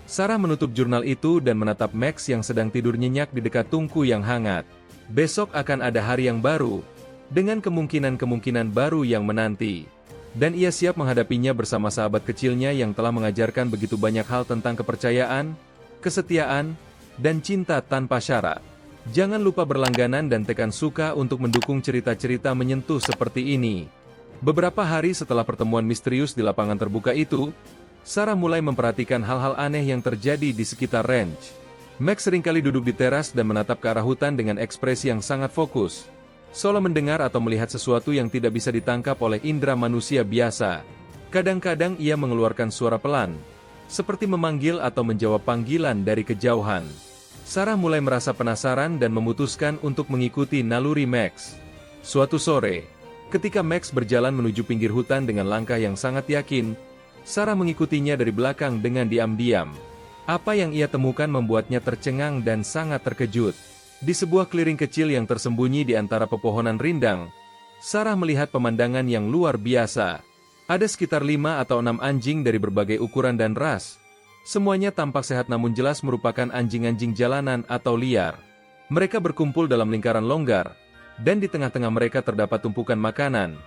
Sarah menutup jurnal itu dan menatap Max yang sedang tidur nyenyak di dekat tungku yang hangat. Besok akan ada hari yang baru, dengan kemungkinan-kemungkinan baru yang menanti. Dan ia siap menghadapinya bersama sahabat kecilnya yang telah mengajarkan begitu banyak hal tentang kepercayaan, kesetiaan, dan cinta tanpa syarat. Jangan lupa berlangganan dan tekan suka untuk mendukung cerita-cerita menyentuh seperti ini. Beberapa hari setelah pertemuan misterius di lapangan terbuka itu, Sarah mulai memperhatikan hal-hal aneh yang terjadi di sekitar ranch. Max seringkali duduk di teras dan menatap ke arah hutan dengan ekspresi yang sangat fokus, seolah mendengar atau melihat sesuatu yang tidak bisa ditangkap oleh indera manusia biasa. Kadang-kadang ia mengeluarkan suara pelan, seperti memanggil atau menjawab panggilan dari kejauhan. Sarah mulai merasa penasaran dan memutuskan untuk mengikuti naluri Max. Suatu sore, ketika Max berjalan menuju pinggir hutan dengan langkah yang sangat yakin, Sarah mengikutinya dari belakang dengan diam-diam. Apa yang ia temukan membuatnya tercengang dan sangat terkejut. Di sebuah clearing kecil yang tersembunyi di antara pepohonan rindang, Sarah melihat pemandangan yang luar biasa. Ada sekitar 5 atau 6 anjing dari berbagai ukuran dan ras. Semuanya tampak sehat namun jelas merupakan anjing-anjing jalanan atau liar. Mereka berkumpul dalam lingkaran longgar, dan di tengah-tengah mereka terdapat tumpukan makanan,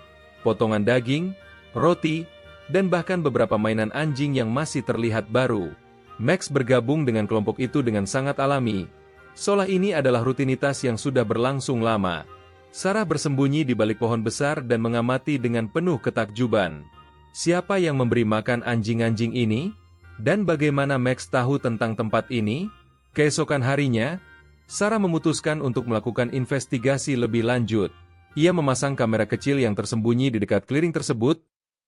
potongan daging, roti, dan bahkan beberapa mainan anjing yang masih terlihat baru. Max bergabung dengan kelompok itu dengan sangat alami, seolah ini adalah rutinitas yang sudah berlangsung lama. Sarah bersembunyi di balik pohon besar dan mengamati dengan penuh ketakjuban. Siapa yang memberi makan anjing-anjing ini? Dan bagaimana Max tahu tentang tempat ini? Keesokan harinya, Sarah memutuskan untuk melakukan investigasi lebih lanjut. Ia memasang kamera kecil yang tersembunyi di dekat clearing tersebut,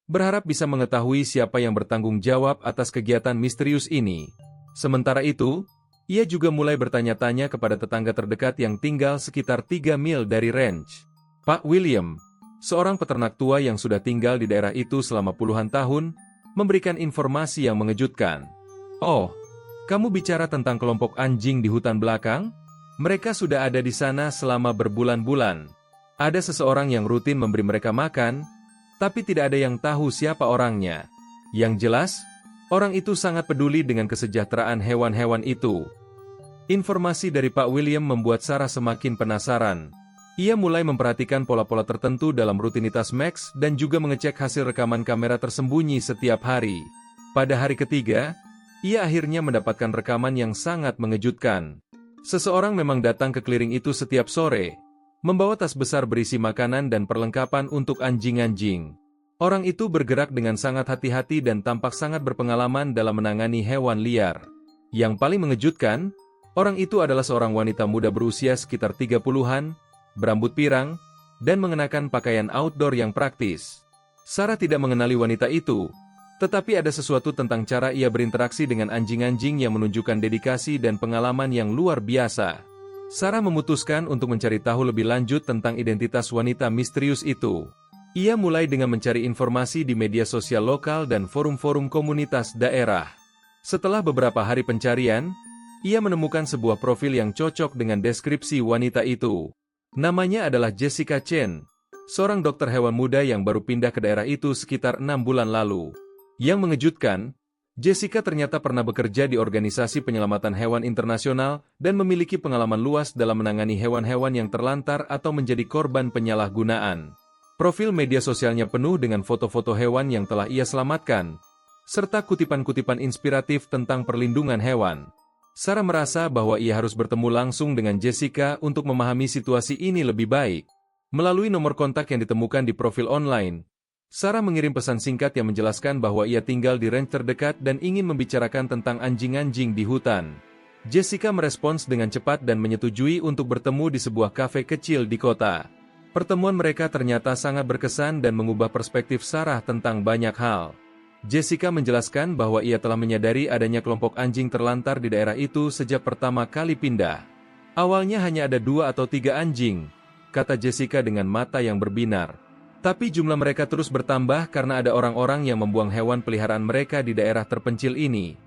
berharap bisa mengetahui siapa yang bertanggung jawab atas kegiatan misterius ini. Sementara itu, ia juga mulai bertanya-tanya kepada tetangga terdekat yang tinggal sekitar 3 mil dari ranch. Pak William, seorang peternak tua yang sudah tinggal di daerah itu selama puluhan tahun, memberikan informasi yang mengejutkan. Oh, kamu bicara tentang kelompok anjing di hutan belakang? Mereka sudah ada di sana selama berbulan-bulan. Ada seseorang yang rutin memberi mereka makan, tapi tidak ada yang tahu siapa orangnya. Yang jelas, orang itu sangat peduli dengan kesejahteraan hewan-hewan itu. Informasi dari Pak William membuat Sarah semakin penasaran. Ia mulai memperhatikan pola-pola tertentu dalam rutinitas Max dan juga mengecek hasil rekaman kamera tersembunyi setiap hari. Pada hari ketiga, ia akhirnya mendapatkan rekaman yang sangat mengejutkan. Seseorang memang datang ke clearing itu setiap sore, membawa tas besar berisi makanan dan perlengkapan untuk anjing-anjing. Orang itu bergerak dengan sangat hati-hati dan tampak sangat berpengalaman dalam menangani hewan liar. Yang paling mengejutkan, orang itu adalah seorang wanita muda berusia sekitar 30-an, berambut pirang, dan mengenakan pakaian outdoor yang praktis. Sarah tidak mengenali wanita itu, tetapi ada sesuatu tentang cara ia berinteraksi dengan anjing-anjing yang menunjukkan dedikasi dan pengalaman yang luar biasa. Sarah memutuskan untuk mencari tahu lebih lanjut tentang identitas wanita misterius itu. Ia mulai dengan mencari informasi di media sosial lokal dan forum-forum komunitas daerah. Setelah beberapa hari pencarian, ia menemukan sebuah profil yang cocok dengan deskripsi wanita itu. Namanya adalah Jessica Chen, seorang dokter hewan muda yang baru pindah ke daerah itu sekitar 6 bulan lalu. Yang mengejutkan, Jessica ternyata pernah bekerja di organisasi penyelamatan hewan internasional dan memiliki pengalaman luas dalam menangani hewan-hewan yang terlantar atau menjadi korban penyalahgunaan. Profil media sosialnya penuh dengan foto-foto hewan yang telah ia selamatkan, serta kutipan-kutipan inspiratif tentang perlindungan hewan. Sarah merasa bahwa ia harus bertemu langsung dengan Jessica untuk memahami situasi ini lebih baik. Melalui nomor kontak yang ditemukan di profil online, Sarah mengirim pesan singkat yang menjelaskan bahwa ia tinggal di ranch terdekat dan ingin membicarakan tentang anjing-anjing di hutan. Jessica merespons dengan cepat dan menyetujui untuk bertemu di sebuah kafe kecil di kota. Pertemuan mereka ternyata sangat berkesan dan mengubah perspektif Sarah tentang banyak hal. Jessica menjelaskan bahwa ia telah menyadari adanya kelompok anjing terlantar di daerah itu sejak pertama kali pindah. Awalnya hanya ada 2 atau 3 anjing, kata Jessica dengan mata yang berbinar. Tapi jumlah mereka terus bertambah karena ada orang-orang yang membuang hewan peliharaan mereka di daerah terpencil ini.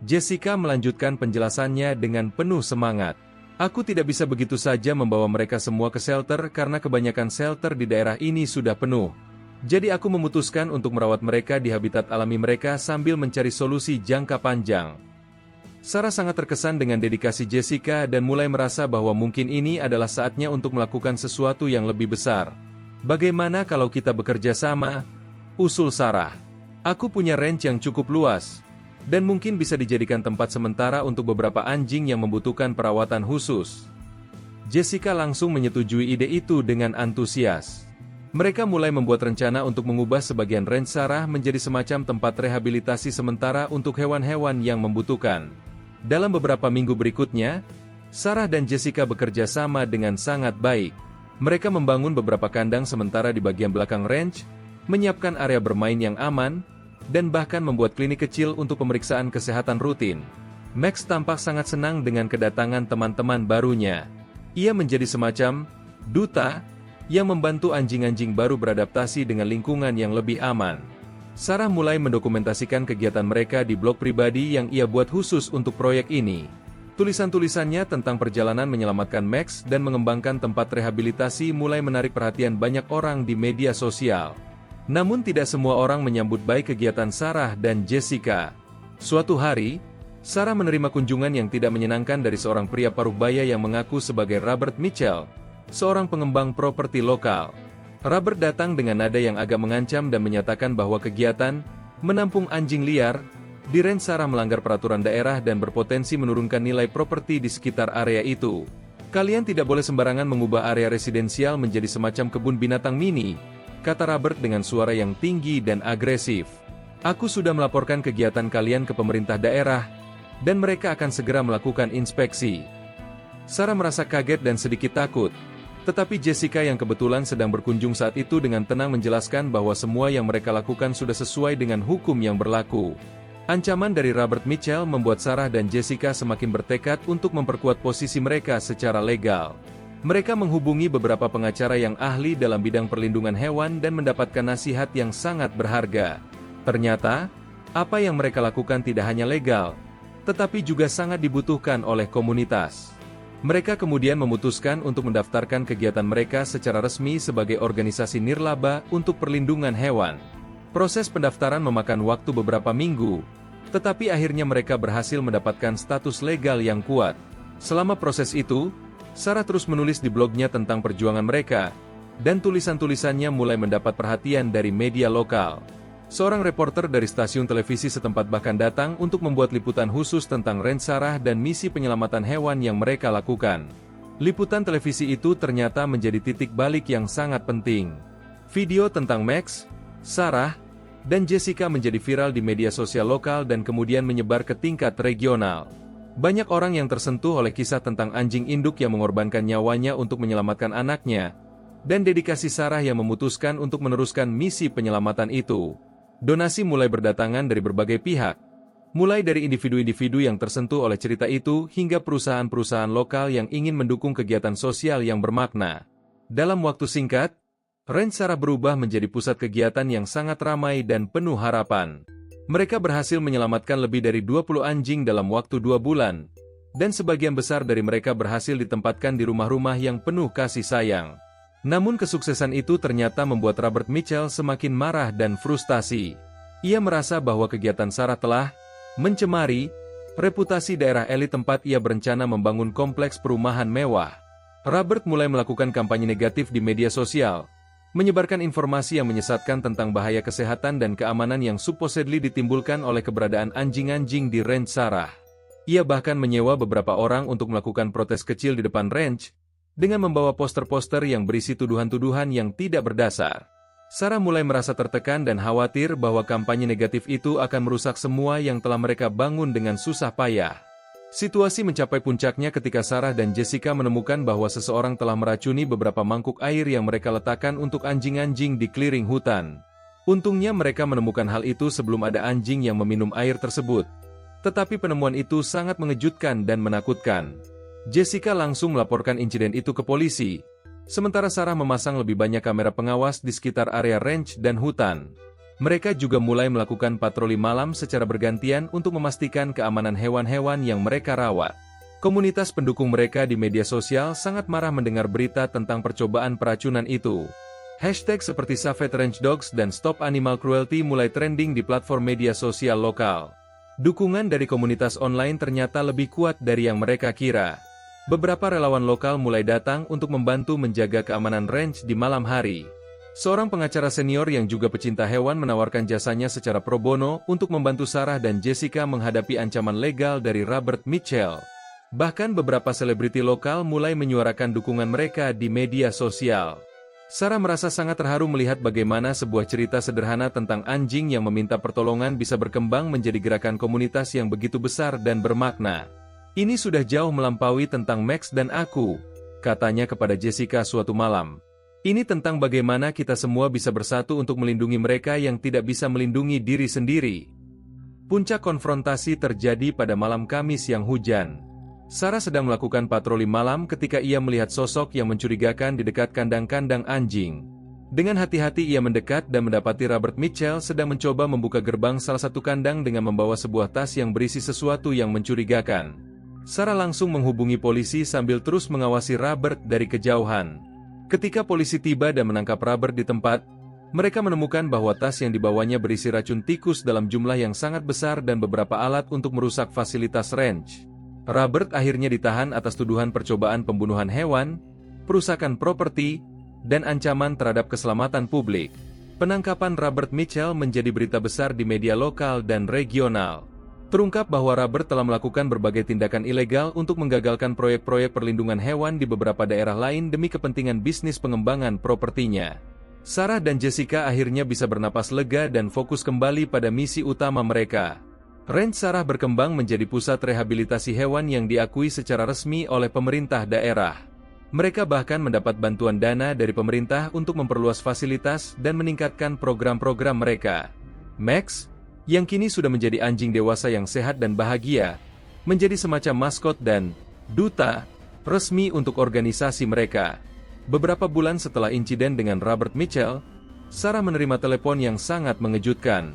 Jessica melanjutkan penjelasannya dengan penuh semangat. Aku tidak bisa begitu saja membawa mereka semua ke shelter karena kebanyakan shelter di daerah ini sudah penuh. Jadi aku memutuskan untuk merawat mereka di habitat alami mereka sambil mencari solusi jangka panjang. Sarah sangat terkesan dengan dedikasi Jessica dan mulai merasa bahwa mungkin ini adalah saatnya untuk melakukan sesuatu yang lebih besar. Bagaimana kalau kita bekerja sama? Usul Sarah. Aku punya ranch yang cukup luas. Dan mungkin bisa dijadikan tempat sementara untuk beberapa anjing yang membutuhkan perawatan khusus. Jessica langsung menyetujui ide itu dengan antusias. Mereka mulai membuat rencana untuk mengubah sebagian ranch Sarah menjadi semacam tempat rehabilitasi sementara untuk hewan-hewan yang membutuhkan. Dalam beberapa minggu berikutnya, Sarah dan Jessica bekerja sama dengan sangat baik. Mereka membangun beberapa kandang sementara di bagian belakang ranch, menyiapkan area bermain yang aman, dan bahkan membuat klinik kecil untuk pemeriksaan kesehatan rutin. Max tampak sangat senang dengan kedatangan teman-teman barunya. Ia menjadi semacam duta yang membantu anjing-anjing baru beradaptasi dengan lingkungan yang lebih aman. Sarah mulai mendokumentasikan kegiatan mereka di blog pribadi yang ia buat khusus untuk proyek ini. Tulisan-tulisannya tentang perjalanan menyelamatkan Max dan mengembangkan tempat rehabilitasi mulai menarik perhatian banyak orang di media sosial. Namun tidak semua orang menyambut baik kegiatan Sarah dan Jessica. Suatu hari, Sarah menerima kunjungan yang tidak menyenangkan dari seorang pria paruh baya yang mengaku sebagai Robert Mitchell, seorang pengembang properti lokal. Robert datang dengan nada yang agak mengancam dan menyatakan bahwa kegiatan menampung anjing liar di ranch Sarah melanggar peraturan daerah dan berpotensi menurunkan nilai properti di sekitar area itu. Kalian tidak boleh sembarangan mengubah area residensial menjadi semacam kebun binatang mini, kata Robert dengan suara yang tinggi dan agresif. Aku sudah melaporkan kegiatan kalian ke pemerintah daerah, dan mereka akan segera melakukan inspeksi. Sarah merasa kaget dan sedikit takut, tetapi Jessica yang kebetulan sedang berkunjung saat itu dengan tenang menjelaskan bahwa semua yang mereka lakukan sudah sesuai dengan hukum yang berlaku. Ancaman dari Robert Mitchell membuat Sarah dan Jessica semakin bertekad untuk memperkuat posisi mereka secara legal. Mereka menghubungi beberapa pengacara yang ahli dalam bidang perlindungan hewan dan mendapatkan nasihat yang sangat berharga. Ternyata, apa yang mereka lakukan tidak hanya legal, tetapi juga sangat dibutuhkan oleh komunitas. Mereka kemudian memutuskan untuk mendaftarkan kegiatan mereka secara resmi sebagai organisasi nirlaba untuk perlindungan hewan. Proses pendaftaran memakan waktu beberapa minggu, tetapi akhirnya mereka berhasil mendapatkan status legal yang kuat. Selama proses itu, Sarah terus menulis di blognya tentang perjuangan mereka, dan tulisan-tulisannya mulai mendapat perhatian dari media lokal. Seorang reporter dari stasiun televisi setempat bahkan datang untuk membuat liputan khusus tentang ranch Sarah dan misi penyelamatan hewan yang mereka lakukan. Liputan televisi itu ternyata menjadi titik balik yang sangat penting. Video tentang Max, Sarah, dan Jessica menjadi viral di media sosial lokal dan kemudian menyebar ke tingkat regional. Banyak orang yang tersentuh oleh kisah tentang anjing induk yang mengorbankan nyawanya untuk menyelamatkan anaknya, dan dedikasi Sarah yang memutuskan untuk meneruskan misi penyelamatan itu. Donasi mulai berdatangan dari berbagai pihak, mulai dari individu-individu yang tersentuh oleh cerita itu hingga perusahaan-perusahaan lokal yang ingin mendukung kegiatan sosial yang bermakna. Dalam waktu singkat, ranch Sarah berubah menjadi pusat kegiatan yang sangat ramai dan penuh harapan. Mereka berhasil menyelamatkan lebih dari 20 anjing dalam waktu 2 bulan, dan sebagian besar dari mereka berhasil ditempatkan di rumah-rumah yang penuh kasih sayang. Namun kesuksesan itu ternyata membuat Robert Mitchell semakin marah dan frustasi. Ia merasa bahwa kegiatan Sarah telah mencemari reputasi daerah elit tempat ia berencana membangun kompleks perumahan mewah. Robert mulai melakukan kampanye negatif di media sosial, menyebarkan informasi yang menyesatkan tentang bahaya kesehatan dan keamanan yang supposedly ditimbulkan oleh keberadaan anjing-anjing di ranch Sarah. Ia bahkan menyewa beberapa orang untuk melakukan protes kecil di depan ranch, dengan membawa poster-poster yang berisi tuduhan-tuduhan yang tidak berdasar. Sarah mulai merasa tertekan dan khawatir bahwa kampanye negatif itu akan merusak semua yang telah mereka bangun dengan susah payah. Situasi mencapai puncaknya ketika Sarah dan Jessica menemukan bahwa seseorang telah meracuni beberapa mangkuk air yang mereka letakkan untuk anjing-anjing di clearing hutan. Untungnya mereka menemukan hal itu sebelum ada anjing yang meminum air tersebut. Tetapi penemuan itu sangat mengejutkan dan menakutkan. Jessica langsung melaporkan insiden itu ke polisi, sementara Sarah memasang lebih banyak kamera pengawas di sekitar area ranch dan hutan. Mereka juga mulai melakukan patroli malam secara bergantian untuk memastikan keamanan hewan-hewan yang mereka rawat. Komunitas pendukung mereka di media sosial sangat marah mendengar berita tentang percobaan peracunan itu. Hashtag seperti Save Ranch Dogs dan Stop Animal Cruelty mulai trending di platform media sosial lokal. Dukungan dari komunitas online ternyata lebih kuat dari yang mereka kira. Beberapa relawan lokal mulai datang untuk membantu menjaga keamanan ranch di malam hari. Seorang pengacara senior yang juga pecinta hewan menawarkan jasanya secara pro bono untuk membantu Sarah dan Jessica menghadapi ancaman legal dari Robert Mitchell. Bahkan beberapa selebriti lokal mulai menyuarakan dukungan mereka di media sosial. Sarah merasa sangat terharu melihat bagaimana sebuah cerita sederhana tentang anjing yang meminta pertolongan bisa berkembang menjadi gerakan komunitas yang begitu besar dan bermakna. "Ini sudah jauh melampaui tentang Max dan aku," katanya kepada Jessica suatu malam. "Ini tentang bagaimana kita semua bisa bersatu untuk melindungi mereka yang tidak bisa melindungi diri sendiri." Puncak konfrontasi terjadi pada malam Kamis yang hujan. Sarah sedang melakukan patroli malam ketika ia melihat sosok yang mencurigakan di dekat kandang-kandang anjing. Dengan hati-hati ia mendekat dan mendapati Robert Mitchell sedang mencoba membuka gerbang salah satu kandang dengan membawa sebuah tas yang berisi sesuatu yang mencurigakan. Sarah langsung menghubungi polisi sambil terus mengawasi Robert dari kejauhan. Ketika polisi tiba dan menangkap Robert di tempat, mereka menemukan bahwa tas yang dibawanya berisi racun tikus dalam jumlah yang sangat besar dan beberapa alat untuk merusak fasilitas ranch. Robert akhirnya ditahan atas tuduhan percobaan pembunuhan hewan, perusakan properti, dan ancaman terhadap keselamatan publik. Penangkapan Robert Mitchell menjadi berita besar di media lokal dan regional. Terungkap bahwa Robert telah melakukan berbagai tindakan ilegal untuk menggagalkan proyek-proyek perlindungan hewan di beberapa daerah lain demi kepentingan bisnis pengembangan propertinya. Sarah dan Jessica akhirnya bisa bernapas lega dan fokus kembali pada misi utama mereka. Ranch Sarah berkembang menjadi pusat rehabilitasi hewan yang diakui secara resmi oleh pemerintah daerah. Mereka bahkan mendapat bantuan dana dari pemerintah untuk memperluas fasilitas dan meningkatkan program-program mereka. Max, yang kini sudah menjadi anjing dewasa yang sehat dan bahagia, menjadi semacam maskot dan duta resmi untuk organisasi mereka. Beberapa bulan setelah insiden dengan Robert Mitchell, Sarah menerima telepon yang sangat mengejutkan.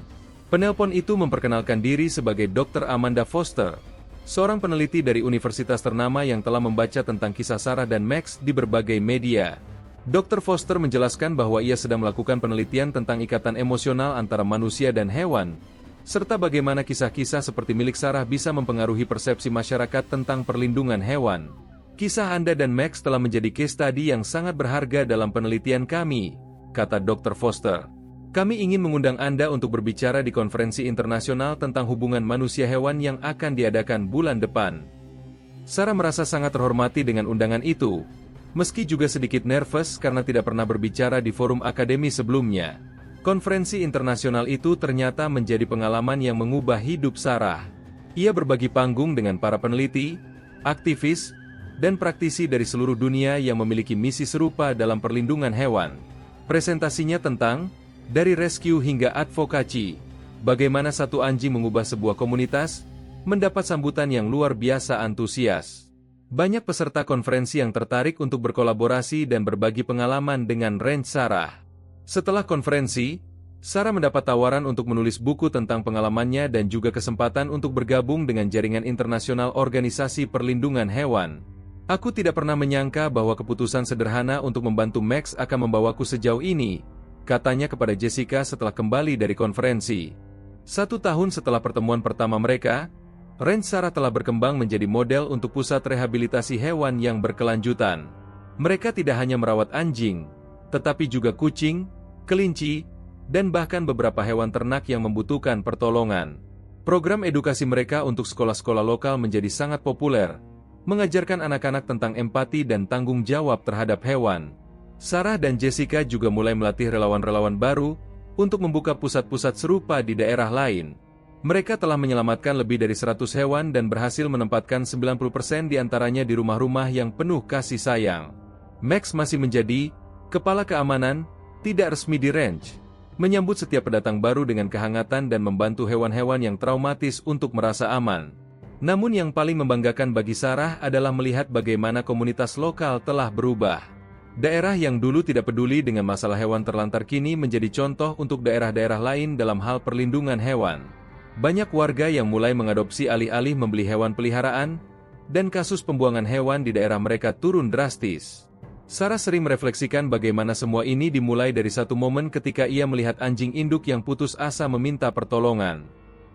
Penelpon itu memperkenalkan diri sebagai Dr. Amanda Foster, seorang peneliti dari universitas ternama yang telah membaca tentang kisah Sarah dan Max di berbagai media. Dr. Foster menjelaskan bahwa ia sedang melakukan penelitian tentang ikatan emosional antara manusia dan hewan, serta bagaimana kisah-kisah seperti milik Sarah bisa mempengaruhi persepsi masyarakat tentang perlindungan hewan. "Kisah Anda dan Max telah menjadi case study yang sangat berharga dalam penelitian kami," kata Dr. Foster. "Kami ingin mengundang Anda untuk berbicara di konferensi internasional tentang hubungan manusia-hewan yang akan diadakan bulan depan." Sarah merasa sangat terhormati dengan undangan itu, meski juga sedikit nervous karena tidak pernah berbicara di forum akademi sebelumnya. Konferensi internasional itu ternyata menjadi pengalaman yang mengubah hidup Sarah. Ia berbagi panggung dengan para peneliti, aktivis, dan praktisi dari seluruh dunia yang memiliki misi serupa dalam perlindungan hewan. Presentasinya tentang dari rescue hingga advokasi, bagaimana satu anjing mengubah sebuah komunitas, mendapat sambutan yang luar biasa antusias. Banyak peserta konferensi yang tertarik untuk berkolaborasi dan berbagi pengalaman dengan Ranch Sarah. Setelah konferensi, Sarah mendapat tawaran untuk menulis buku tentang pengalamannya dan juga kesempatan untuk bergabung dengan jaringan internasional organisasi perlindungan hewan. "Aku tidak pernah menyangka bahwa keputusan sederhana untuk membantu Max akan membawaku sejauh ini," katanya kepada Jessica setelah kembali dari konferensi. 1 tahun setelah pertemuan pertama mereka, Ranch Sarah telah berkembang menjadi model untuk pusat rehabilitasi hewan yang berkelanjutan. Mereka tidak hanya merawat anjing, tetapi juga kucing, kelinci, dan bahkan beberapa hewan ternak yang membutuhkan pertolongan. Program edukasi mereka untuk sekolah-sekolah lokal menjadi sangat populer, mengajarkan anak-anak tentang empati dan tanggung jawab terhadap hewan. Sarah dan Jessica juga mulai melatih relawan-relawan baru untuk membuka pusat-pusat serupa di daerah lain. Mereka telah menyelamatkan lebih dari 100 hewan dan berhasil menempatkan 90% di antaranya di rumah-rumah yang penuh kasih sayang. Max masih menjadi kepala keamanan tidak resmi di ranch, menyambut setiap pendatang baru dengan kehangatan dan membantu hewan-hewan yang traumatis untuk merasa aman. Namun yang paling membanggakan bagi Sarah adalah melihat bagaimana komunitas lokal telah berubah. Daerah yang dulu tidak peduli dengan masalah hewan terlantar kini menjadi contoh untuk daerah-daerah lain dalam hal perlindungan hewan. Banyak warga yang mulai mengadopsi alih-alih membeli hewan peliharaan, dan kasus pembuangan hewan di daerah mereka turun drastis. Sarah sering merefleksikan bagaimana semua ini dimulai dari satu momen ketika ia melihat anjing induk yang putus asa meminta pertolongan.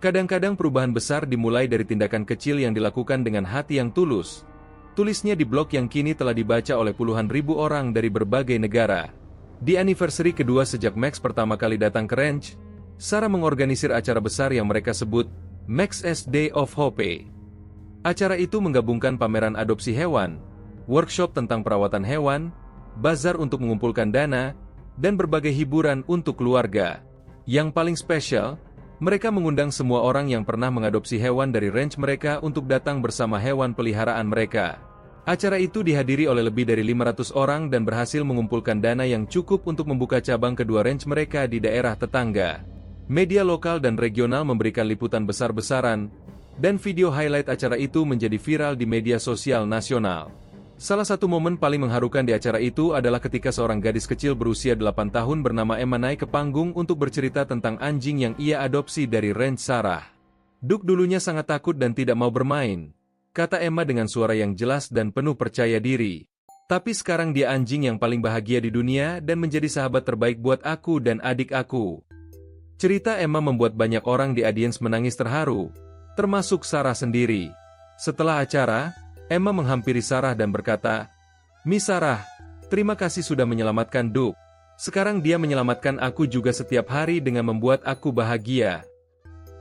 Kadang-kadang perubahan besar dimulai dari tindakan kecil yang dilakukan dengan hati yang tulus. Tulisnya di blog yang kini telah dibaca oleh puluhan ribu orang dari berbagai negara. Di anniversary kedua sejak Max pertama kali datang ke ranch, Sarah mengorganisir acara besar yang mereka sebut Max's Day of Hope. Acara itu menggabungkan pameran adopsi hewan, workshop tentang perawatan hewan, bazar untuk mengumpulkan dana, dan berbagai hiburan untuk keluarga. Yang paling spesial, mereka mengundang semua orang yang pernah mengadopsi hewan dari ranch mereka untuk datang bersama hewan peliharaan mereka. Acara itu dihadiri oleh lebih dari 500 orang dan berhasil mengumpulkan dana yang cukup untuk membuka cabang kedua ranch mereka di daerah tetangga. Media lokal dan regional memberikan liputan besar-besaran, dan video highlight acara itu menjadi viral di media sosial nasional. Salah satu momen paling mengharukan di acara itu adalah ketika seorang gadis kecil berusia 8 tahun bernama Emma naik ke panggung untuk bercerita tentang anjing yang ia adopsi dari ranch Sarah. Duke dulunya sangat takut dan tidak mau bermain, kata Emma dengan suara yang jelas dan penuh percaya diri. Tapi sekarang dia anjing yang paling bahagia di dunia dan menjadi sahabat terbaik buat aku dan adik aku. Cerita Emma membuat banyak orang di audiens menangis terharu, termasuk Sarah sendiri. Setelah acara, Emma menghampiri Sarah dan berkata, "Miss Sarah, terima kasih sudah menyelamatkan Duke. Sekarang dia menyelamatkan aku juga setiap hari dengan membuat aku bahagia."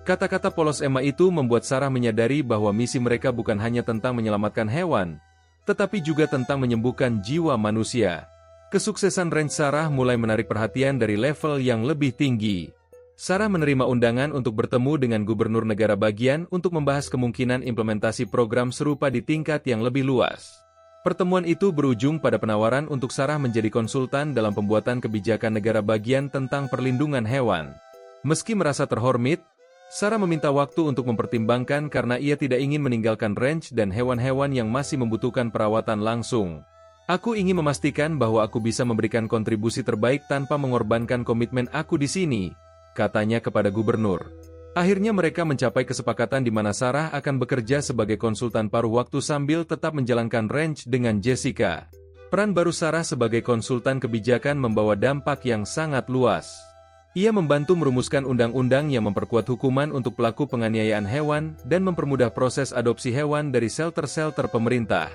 Kata-kata polos Emma itu membuat Sarah menyadari bahwa misi mereka bukan hanya tentang menyelamatkan hewan, tetapi juga tentang menyembuhkan jiwa manusia. Kesuksesan ranch Sarah mulai menarik perhatian dari level yang lebih tinggi. Sarah menerima undangan untuk bertemu dengan gubernur negara bagian untuk membahas kemungkinan implementasi program serupa di tingkat yang lebih luas. Pertemuan itu berujung pada penawaran untuk Sarah menjadi konsultan dalam pembuatan kebijakan negara bagian tentang perlindungan hewan. Meski merasa terhormat, Sarah meminta waktu untuk mempertimbangkan karena ia tidak ingin meninggalkan ranch dan hewan-hewan yang masih membutuhkan perawatan langsung. "Aku ingin memastikan bahwa aku bisa memberikan kontribusi terbaik tanpa mengorbankan komitmen aku di sini," katanya kepada gubernur. Akhirnya mereka mencapai kesepakatan di mana Sarah akan bekerja sebagai konsultan paruh waktu sambil tetap menjalankan ranch dengan Jessica. Peran baru Sarah sebagai konsultan kebijakan membawa dampak yang sangat luas. Ia membantu merumuskan undang-undang yang memperkuat hukuman untuk pelaku penganiayaan hewan dan mempermudah proses adopsi hewan dari shelter-shelter pemerintah.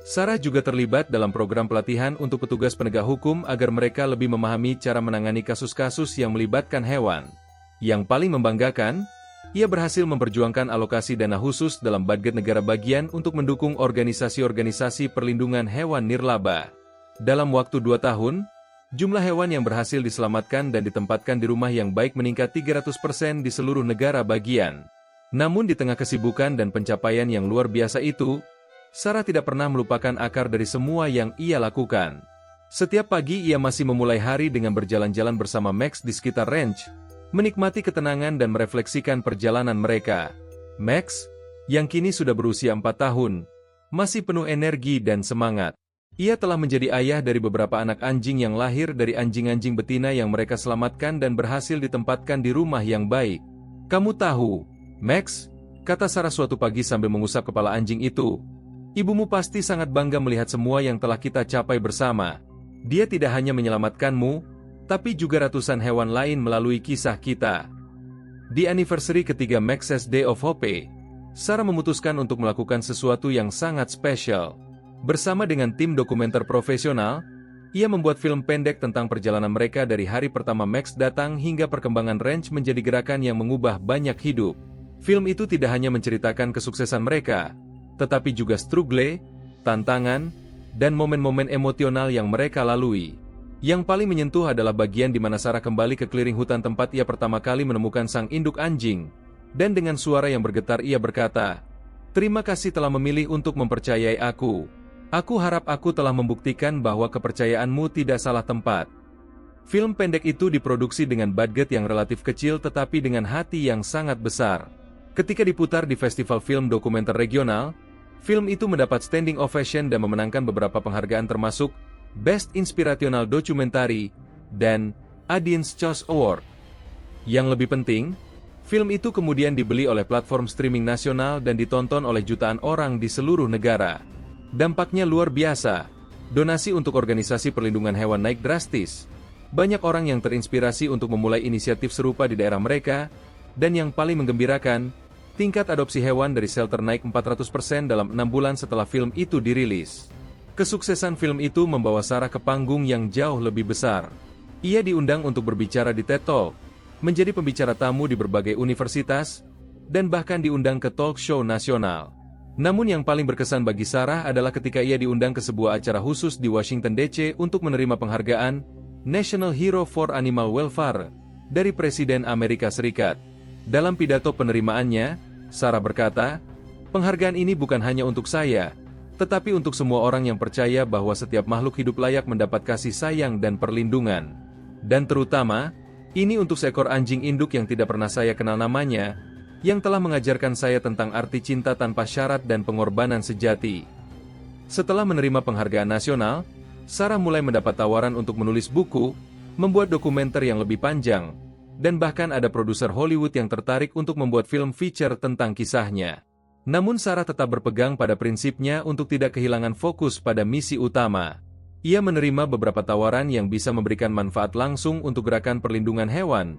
Sarah juga terlibat dalam program pelatihan untuk petugas penegak hukum agar mereka lebih memahami cara menangani kasus-kasus yang melibatkan hewan. Yang paling membanggakan, ia berhasil memperjuangkan alokasi dana khusus dalam budget negara bagian untuk mendukung organisasi-organisasi perlindungan hewan nirlaba. Dalam waktu 2 tahun, jumlah hewan yang berhasil diselamatkan dan ditempatkan di rumah yang baik meningkat 300% di seluruh negara bagian. Namun di tengah kesibukan dan pencapaian yang luar biasa itu, Sarah tidak pernah melupakan akar dari semua yang ia lakukan. Setiap pagi ia masih memulai hari dengan berjalan-jalan bersama Max di sekitar ranch, menikmati ketenangan dan merefleksikan perjalanan mereka. Max, yang kini sudah berusia 4 tahun, masih penuh energi dan semangat. Ia telah menjadi ayah dari beberapa anak anjing yang lahir dari anjing-anjing betina yang mereka selamatkan dan berhasil ditempatkan di rumah yang baik. "Kamu tahu, Max," kata Sarah suatu pagi sambil mengusap kepala anjing itu, "ibumu pasti sangat bangga melihat semua yang telah kita capai bersama. Dia tidak hanya menyelamatkanmu, tapi juga ratusan hewan lain melalui kisah kita." Di anniversary ketiga Max's Day of Hope, Sarah memutuskan untuk melakukan sesuatu yang sangat spesial. Bersama dengan tim dokumenter profesional, ia membuat film pendek tentang perjalanan mereka dari hari pertama Max datang hingga perkembangan ranch menjadi gerakan yang mengubah banyak hidup. Film itu tidak hanya menceritakan kesuksesan mereka, tetapi juga struggle, tantangan, dan momen-momen emosional yang mereka lalui. Yang paling menyentuh adalah bagian di mana Sarah kembali ke clearing hutan tempat ia pertama kali menemukan sang induk anjing, Dan dengan suara yang bergetar ia berkata, "Terima kasih telah memilih untuk mempercayai aku. Aku harap aku telah membuktikan bahwa kepercayaanmu tidak salah tempat." Film pendek itu diproduksi dengan budget yang relatif kecil tetapi dengan hati yang sangat besar. Ketika diputar di festival film dokumenter regional, film itu mendapat standing ovation dan memenangkan beberapa penghargaan termasuk Best Inspirational Documentary dan Audience Choice Award. Yang lebih penting, film itu kemudian dibeli oleh platform streaming nasional dan ditonton oleh jutaan orang di seluruh negara. Dampaknya luar biasa. Donasi untuk organisasi perlindungan hewan naik drastis. Banyak orang yang terinspirasi untuk memulai inisiatif serupa di daerah mereka, dan yang paling menggembirakan, tingkat adopsi hewan dari shelter naik 400% dalam 6 bulan setelah film itu dirilis. Kesuksesan film itu membawa Sarah ke panggung yang jauh lebih besar. Ia diundang untuk berbicara di TED Talk, menjadi pembicara tamu di berbagai universitas, dan bahkan diundang ke talk show nasional. Namun yang paling berkesan bagi Sarah adalah ketika ia diundang ke sebuah acara khusus di Washington DC untuk menerima penghargaan National Hero for Animal Welfare dari Presiden Amerika Serikat. Dalam pidato penerimaannya, Sarah berkata, "Penghargaan ini bukan hanya untuk saya, tetapi untuk semua orang yang percaya bahwa setiap makhluk hidup layak mendapat kasih sayang dan perlindungan. Dan terutama, ini untuk seekor anjing induk yang tidak pernah saya kenal namanya, yang telah mengajarkan saya tentang arti cinta tanpa syarat dan pengorbanan sejati." Setelah menerima penghargaan nasional, Sarah mulai mendapat tawaran untuk menulis buku, membuat dokumenter yang lebih panjang, dan bahkan ada produser Hollywood yang tertarik untuk membuat film feature tentang kisahnya. Namun Sarah tetap berpegang pada prinsipnya untuk tidak kehilangan fokus pada misi utama. Ia menerima beberapa tawaran yang bisa memberikan manfaat langsung untuk gerakan perlindungan hewan,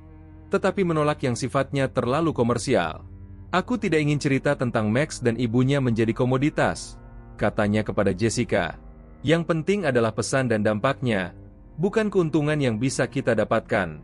tetapi menolak yang sifatnya terlalu komersial. "Aku tidak ingin cerita tentang Max dan ibunya menjadi komoditas," katanya kepada Jessica. "Yang penting adalah pesan dan dampaknya, bukan keuntungan yang bisa kita dapatkan."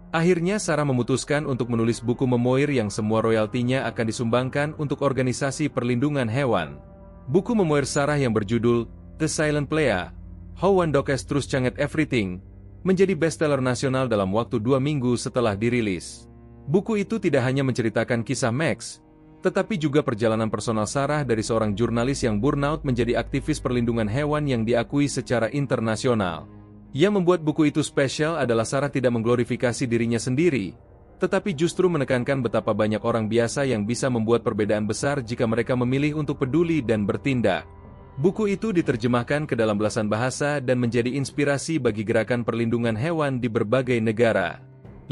Akhirnya Sarah memutuskan untuk menulis buku memoir yang semua royaltinya akan disumbangkan untuk organisasi perlindungan hewan. Buku memoir Sarah yang berjudul The Silent Plea, How One Dog Has Truth Changed Everything, menjadi bestseller nasional dalam waktu 2 minggu setelah dirilis. Buku itu tidak hanya menceritakan kisah Max, tetapi juga perjalanan personal Sarah dari seorang jurnalis yang burnout menjadi aktivis perlindungan hewan yang diakui secara internasional. Yang membuat buku itu spesial adalah Sarah tidak mengglorifikasi dirinya sendiri, tetapi justru menekankan betapa banyak orang biasa yang bisa membuat perbedaan besar jika mereka memilih untuk peduli dan bertindak. Buku itu diterjemahkan ke dalam belasan bahasa dan menjadi inspirasi bagi gerakan perlindungan hewan di berbagai negara.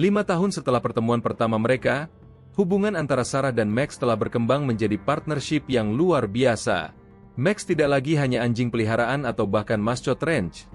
5 tahun setelah pertemuan pertama mereka, hubungan antara Sarah dan Max telah berkembang menjadi partnership yang luar biasa. Max tidak lagi hanya anjing peliharaan atau bahkan mascot ranch,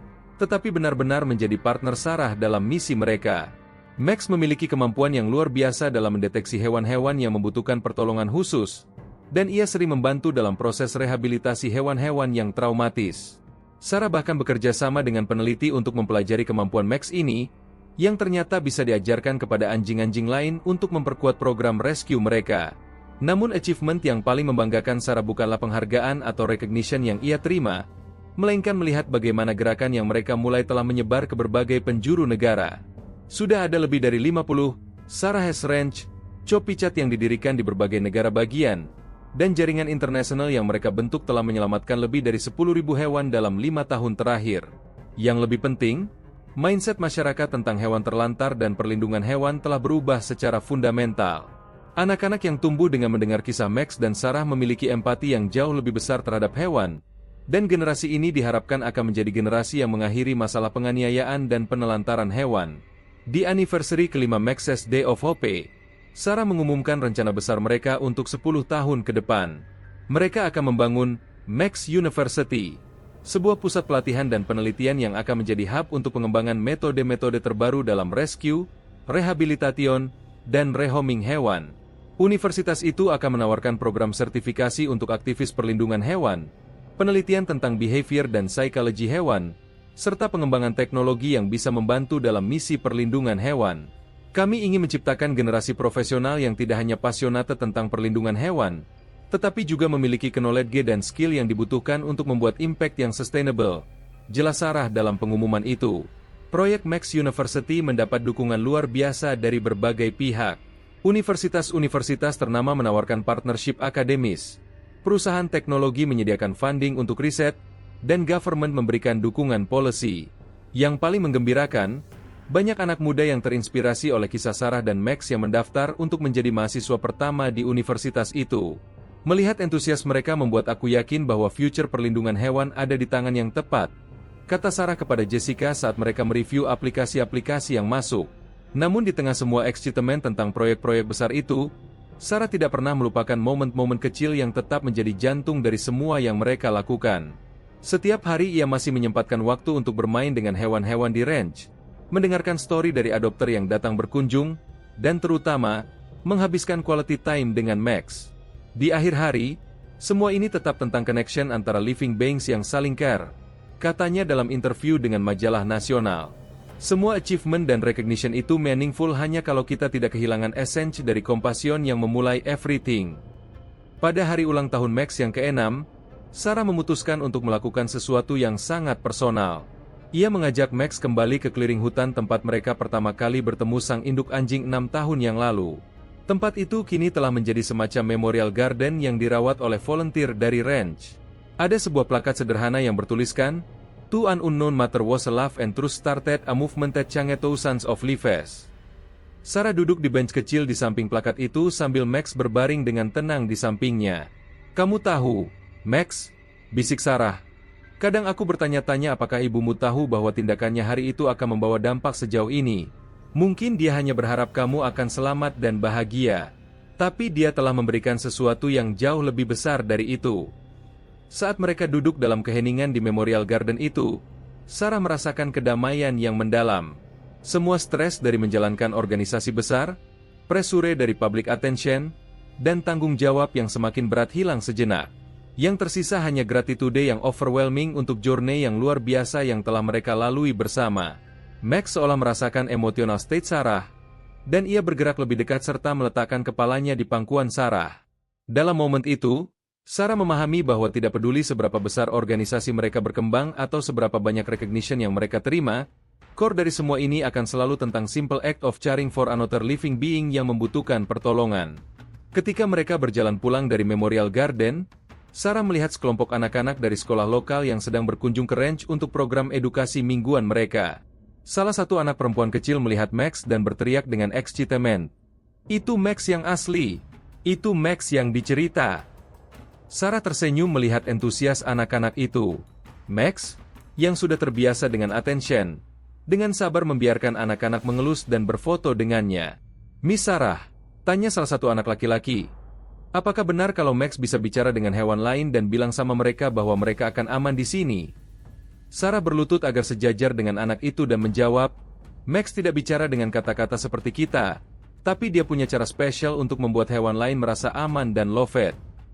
tetapi benar-benar menjadi partner Sarah dalam misi mereka. Max memiliki kemampuan yang luar biasa dalam mendeteksi hewan-hewan yang membutuhkan pertolongan khusus, dan ia sering membantu dalam proses rehabilitasi hewan-hewan yang traumatis. Sarah bahkan bekerja sama dengan peneliti untuk mempelajari kemampuan Max ini, yang ternyata bisa diajarkan kepada anjing-anjing lain untuk memperkuat program rescue mereka. Namun achievement yang paling membanggakan Sarah bukanlah penghargaan atau recognition yang ia terima, melainkan melihat bagaimana gerakan yang mereka mulai telah menyebar ke berbagai penjuru negara. Sudah ada lebih dari 50 Sarah Has Ranch, Copycat yang didirikan di berbagai negara bagian, dan jaringan internasional yang mereka bentuk telah menyelamatkan lebih dari 10.000 hewan dalam 5 tahun terakhir. Yang lebih penting, mindset masyarakat tentang hewan terlantar dan perlindungan hewan telah berubah secara fundamental. Anak-anak yang tumbuh dengan mendengar kisah Max dan Sarah memiliki empati yang jauh lebih besar terhadap hewan, dan generasi ini diharapkan akan menjadi generasi yang mengakhiri masalah penganiayaan dan penelantaran hewan. Di anniversary kelima Max's Day of Hope, Sarah mengumumkan rencana besar mereka untuk 10 tahun ke depan. Mereka akan membangun Max University, sebuah pusat pelatihan dan penelitian yang akan menjadi hub untuk pengembangan metode-metode terbaru dalam rescue, rehabilitation, dan rehoming hewan. Universitas itu akan menawarkan program sertifikasi untuk aktivis perlindungan hewan, penelitian tentang behavior dan psikologi hewan, serta pengembangan teknologi yang bisa membantu dalam misi perlindungan hewan. Kami ingin menciptakan generasi profesional yang tidak hanya pasionate tentang perlindungan hewan, tetapi juga memiliki knowledge dan skill yang dibutuhkan untuk membuat impact yang sustainable, jelas Sarah dalam pengumuman itu. Proyek Max University mendapat dukungan luar biasa dari berbagai pihak. Universitas-universitas ternama menawarkan partnership akademis. Perusahaan teknologi menyediakan funding untuk riset, dan government memberikan dukungan policy. Yang paling menggembirakan, banyak anak muda yang terinspirasi oleh kisah Sarah dan Max yang mendaftar untuk menjadi mahasiswa pertama di universitas itu. Melihat antusias mereka membuat aku yakin bahwa future perlindungan hewan ada di tangan yang tepat, kata Sarah kepada Jessica saat mereka mereview aplikasi-aplikasi yang masuk. Namun di tengah semua excitement tentang proyek-proyek besar itu, Sarah tidak pernah melupakan momen-momen kecil yang tetap menjadi jantung dari semua yang mereka lakukan. Setiap hari ia masih menyempatkan waktu untuk bermain dengan hewan-hewan di ranch, mendengarkan story dari adopter yang datang berkunjung, dan terutama, menghabiskan quality time dengan Max. Di akhir hari, semua ini tetap tentang connection antara living beings yang saling care, katanya dalam interview dengan majalah nasional. Semua achievement dan recognition itu meaningful hanya kalau kita tidak kehilangan essence dari compassion yang memulai everything. Pada hari ulang tahun Max yang ke-6, Sarah memutuskan untuk melakukan sesuatu yang sangat personal. Ia mengajak Max kembali ke clearing hutan tempat mereka pertama kali bertemu sang induk anjing 6 tahun yang lalu. Tempat itu kini telah menjadi semacam memorial garden yang dirawat oleh volunteer dari ranch. Ada sebuah plakat sederhana yang bertuliskan, "To an unknown matter was a love and truth started a movement at Changetou Sons of Leaves." Sarah duduk di bench kecil di samping plakat itu sambil Max berbaring dengan tenang di sampingnya. "Kamu tahu, Max," bisik Sarah. "Kadang aku bertanya-tanya apakah ibumu tahu bahwa tindakannya hari itu akan membawa dampak sejauh ini. Mungkin dia hanya berharap kamu akan selamat dan bahagia. Tapi dia telah memberikan sesuatu yang jauh lebih besar dari itu." Saat mereka duduk dalam keheningan di Memorial Garden itu, Sarah merasakan kedamaian yang mendalam. Semua stres dari menjalankan organisasi besar, pressure dari public attention, dan tanggung jawab yang semakin berat hilang sejenak. Yang tersisa hanya gratitude yang overwhelming untuk journey yang luar biasa yang telah mereka lalui bersama. Max seolah merasakan emotional state Sarah, dan ia bergerak lebih dekat serta meletakkan kepalanya di pangkuan Sarah. Dalam momen itu, Sarah memahami bahwa tidak peduli seberapa besar organisasi mereka berkembang atau seberapa banyak recognition yang mereka terima, core dari semua ini akan selalu tentang simple act of caring for another living being yang membutuhkan pertolongan. Ketika mereka berjalan pulang dari Memorial Garden, Sarah melihat sekelompok anak-anak dari sekolah lokal yang sedang berkunjung ke ranch untuk program edukasi mingguan mereka. Salah satu anak perempuan kecil melihat Max dan berteriak dengan excitement, "Itu Max yang asli! Itu Max yang dicerita!" Sarah tersenyum melihat antusias anak-anak itu. Max, yang sudah terbiasa dengan attention, dengan sabar membiarkan anak-anak mengelus dan berfoto dengannya. "Miss Sarah," tanya salah satu anak laki-laki, "apakah benar kalau Max bisa bicara dengan hewan lain dan bilang sama mereka bahwa mereka akan aman di sini?" Sarah berlutut agar sejajar dengan anak itu dan menjawab, "Max tidak bicara dengan kata-kata seperti kita, tapi dia punya cara spesial untuk membuat hewan lain merasa aman dan loved.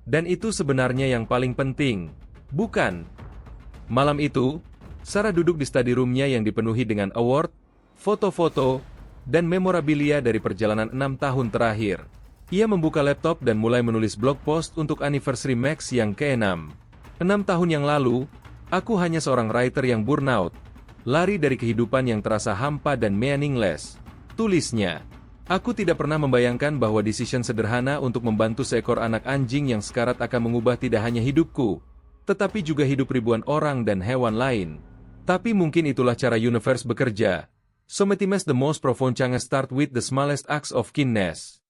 Dan itu sebenarnya yang paling penting, bukan?" Malam itu, Sarah duduk di study room-nya yang dipenuhi dengan award, foto-foto, dan memorabilia dari perjalanan 6 tahun terakhir. Ia membuka laptop dan mulai menulis blog post untuk anniversary Max yang ke-6. 6 tahun yang lalu, aku hanya seorang writer yang burnout, lari dari kehidupan yang terasa hampa dan meaningless. Tulisnya, "Aku tidak pernah membayangkan bahwa decision sederhana untuk membantu seekor anak anjing yang sekarat akan mengubah tidak hanya hidupku, tetapi juga hidup ribuan orang dan hewan lain. Tapi mungkin itulah cara universe bekerja. Sometimes the most profound changes start with the smallest acts of kindness."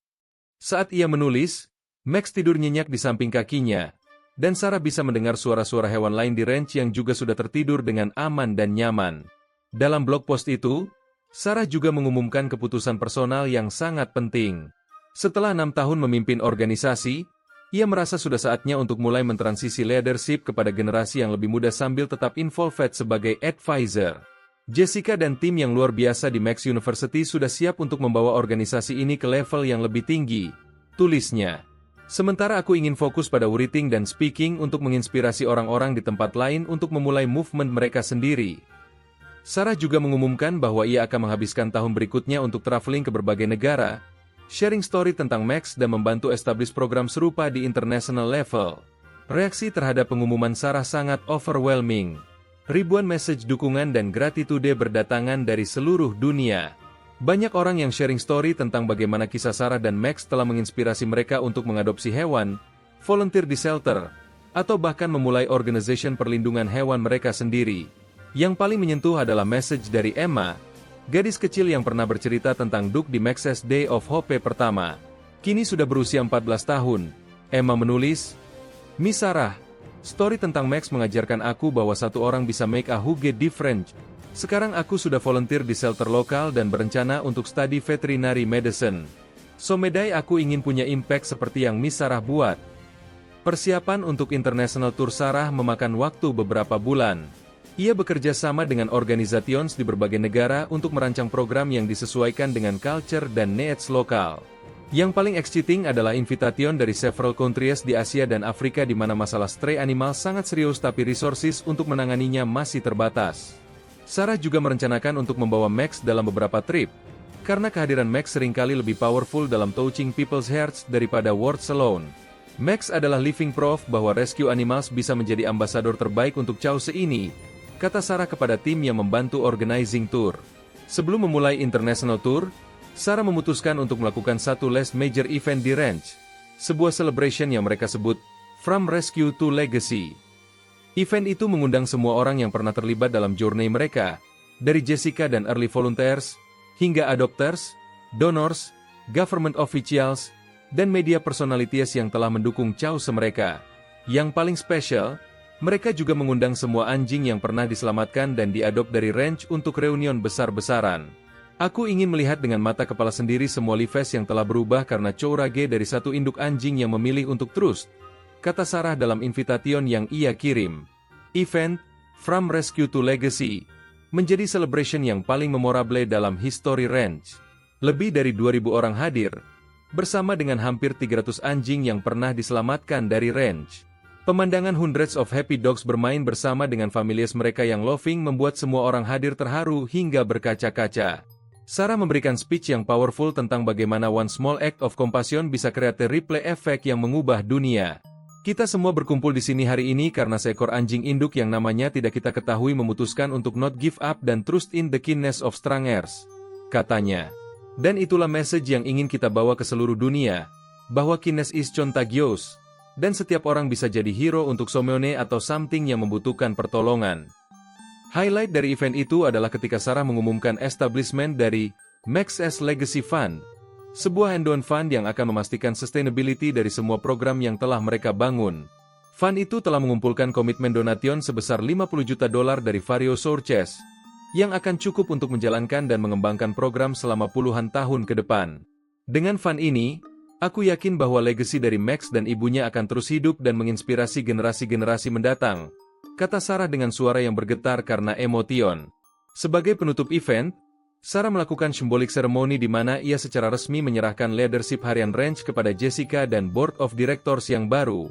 Saat ia menulis, Max tidur nyenyak di samping kakinya, dan Sarah bisa mendengar suara-suara hewan lain di ranch yang juga sudah tertidur dengan aman dan nyaman. Dalam blog post itu, Sarah juga mengumumkan keputusan personal yang sangat penting. Setelah 6 tahun memimpin organisasi, ia merasa sudah saatnya untuk mulai mentransisi leadership kepada generasi yang lebih muda sambil tetap involved sebagai advisor. Jessica dan tim yang luar biasa di Max University sudah siap untuk membawa organisasi ini ke level yang lebih tinggi, tulisnya. "Sementara aku ingin fokus pada writing dan speaking untuk menginspirasi orang-orang di tempat lain untuk memulai movement mereka sendiri." Sarah juga mengumumkan bahwa ia akan menghabiskan tahun berikutnya untuk traveling ke berbagai negara, sharing story tentang Max dan membantu establish program serupa di international level. Reaksi terhadap pengumuman Sarah sangat overwhelming. Ribuan message dukungan dan gratitude berdatangan dari seluruh dunia. Banyak orang yang sharing story tentang bagaimana kisah Sarah dan Max telah menginspirasi mereka untuk mengadopsi hewan, volunteer di shelter, atau bahkan memulai organisasi perlindungan hewan mereka sendiri. Yang paling menyentuh adalah message dari Emma, gadis kecil yang pernah bercerita tentang Duke di Max's Day of Hope pertama. Kini sudah berusia 14 tahun. Emma menulis, "Miss Sarah, story tentang Max mengajarkan aku bahwa satu orang bisa make a huge difference. Sekarang aku sudah volunteer di shelter lokal dan berencana untuk study veterinary medicine. Someday aku ingin punya impact seperti yang Miss Sarah buat." Persiapan untuk International Tour Sarah memakan waktu beberapa bulan. Ia bekerja sama dengan organizations di berbagai negara untuk merancang program yang disesuaikan dengan culture dan needs lokal. Yang paling exciting adalah invitation dari several countries di Asia dan Afrika di mana masalah stray animal sangat serius tapi resources untuk menanganinya masih terbatas. Sarah juga merencanakan untuk membawa Max dalam beberapa trip, karena kehadiran Max seringkali lebih powerful dalam touching people's hearts daripada words alone. Max adalah living proof bahwa rescue animals bisa menjadi ambasador terbaik untuk cause ini, kata Sarah kepada tim yang membantu organizing tour. Sebelum memulai International Tour, Sarah memutuskan untuk melakukan satu last major event di ranch, sebuah celebration yang mereka sebut From Rescue to Legacy. Event itu mengundang semua orang yang pernah terlibat dalam journey mereka, dari Jessica dan early volunteers, hingga adopters, donors, government officials, dan media personalities yang telah mendukung cause mereka. Yang paling spesial, mereka juga mengundang semua anjing yang pernah diselamatkan dan diadop dari ranch untuk reunion besar-besaran. Aku ingin melihat dengan mata kepala sendiri semua lives yang telah berubah karena courage dari satu induk anjing yang memilih untuk terus, kata Sarah dalam invitation yang ia kirim. Event, From Rescue to Legacy, menjadi celebration yang paling memorable dalam history ranch. Lebih dari 2.000 orang hadir, bersama dengan hampir 300 anjing yang pernah diselamatkan dari ranch. Pemandangan hundreds of happy dogs bermain bersama dengan families mereka yang loving membuat semua orang hadir terharu hingga berkaca-kaca. Sarah memberikan speech yang powerful tentang bagaimana one small act of compassion bisa create ripple effect yang mengubah dunia. Kita semua berkumpul di sini hari ini karena seekor anjing induk yang namanya tidak kita ketahui memutuskan untuk not give up dan trust in the kindness of strangers, katanya. Dan itulah message yang ingin kita bawa ke seluruh dunia, bahwa kindness is contagious, dan setiap orang bisa jadi hero untuk someone atau something yang membutuhkan pertolongan. Highlight dari event itu adalah ketika Sarah mengumumkan establishment dari Max's Legacy Fund, sebuah endowment fund yang akan memastikan sustainability dari semua program yang telah mereka bangun. Fund itu telah mengumpulkan komitmen donation sebesar $50 juta dari various sources, yang akan cukup untuk menjalankan dan mengembangkan program selama puluhan tahun ke depan. Dengan fund ini, aku yakin bahwa legasi dari Max dan ibunya akan terus hidup dan menginspirasi generasi-generasi mendatang, kata Sarah dengan suara yang bergetar karena emotion. Sebagai penutup event, Sarah melakukan symbolik seremoni di mana ia secara resmi menyerahkan leadership harian ranch kepada Jessica dan board of directors yang baru.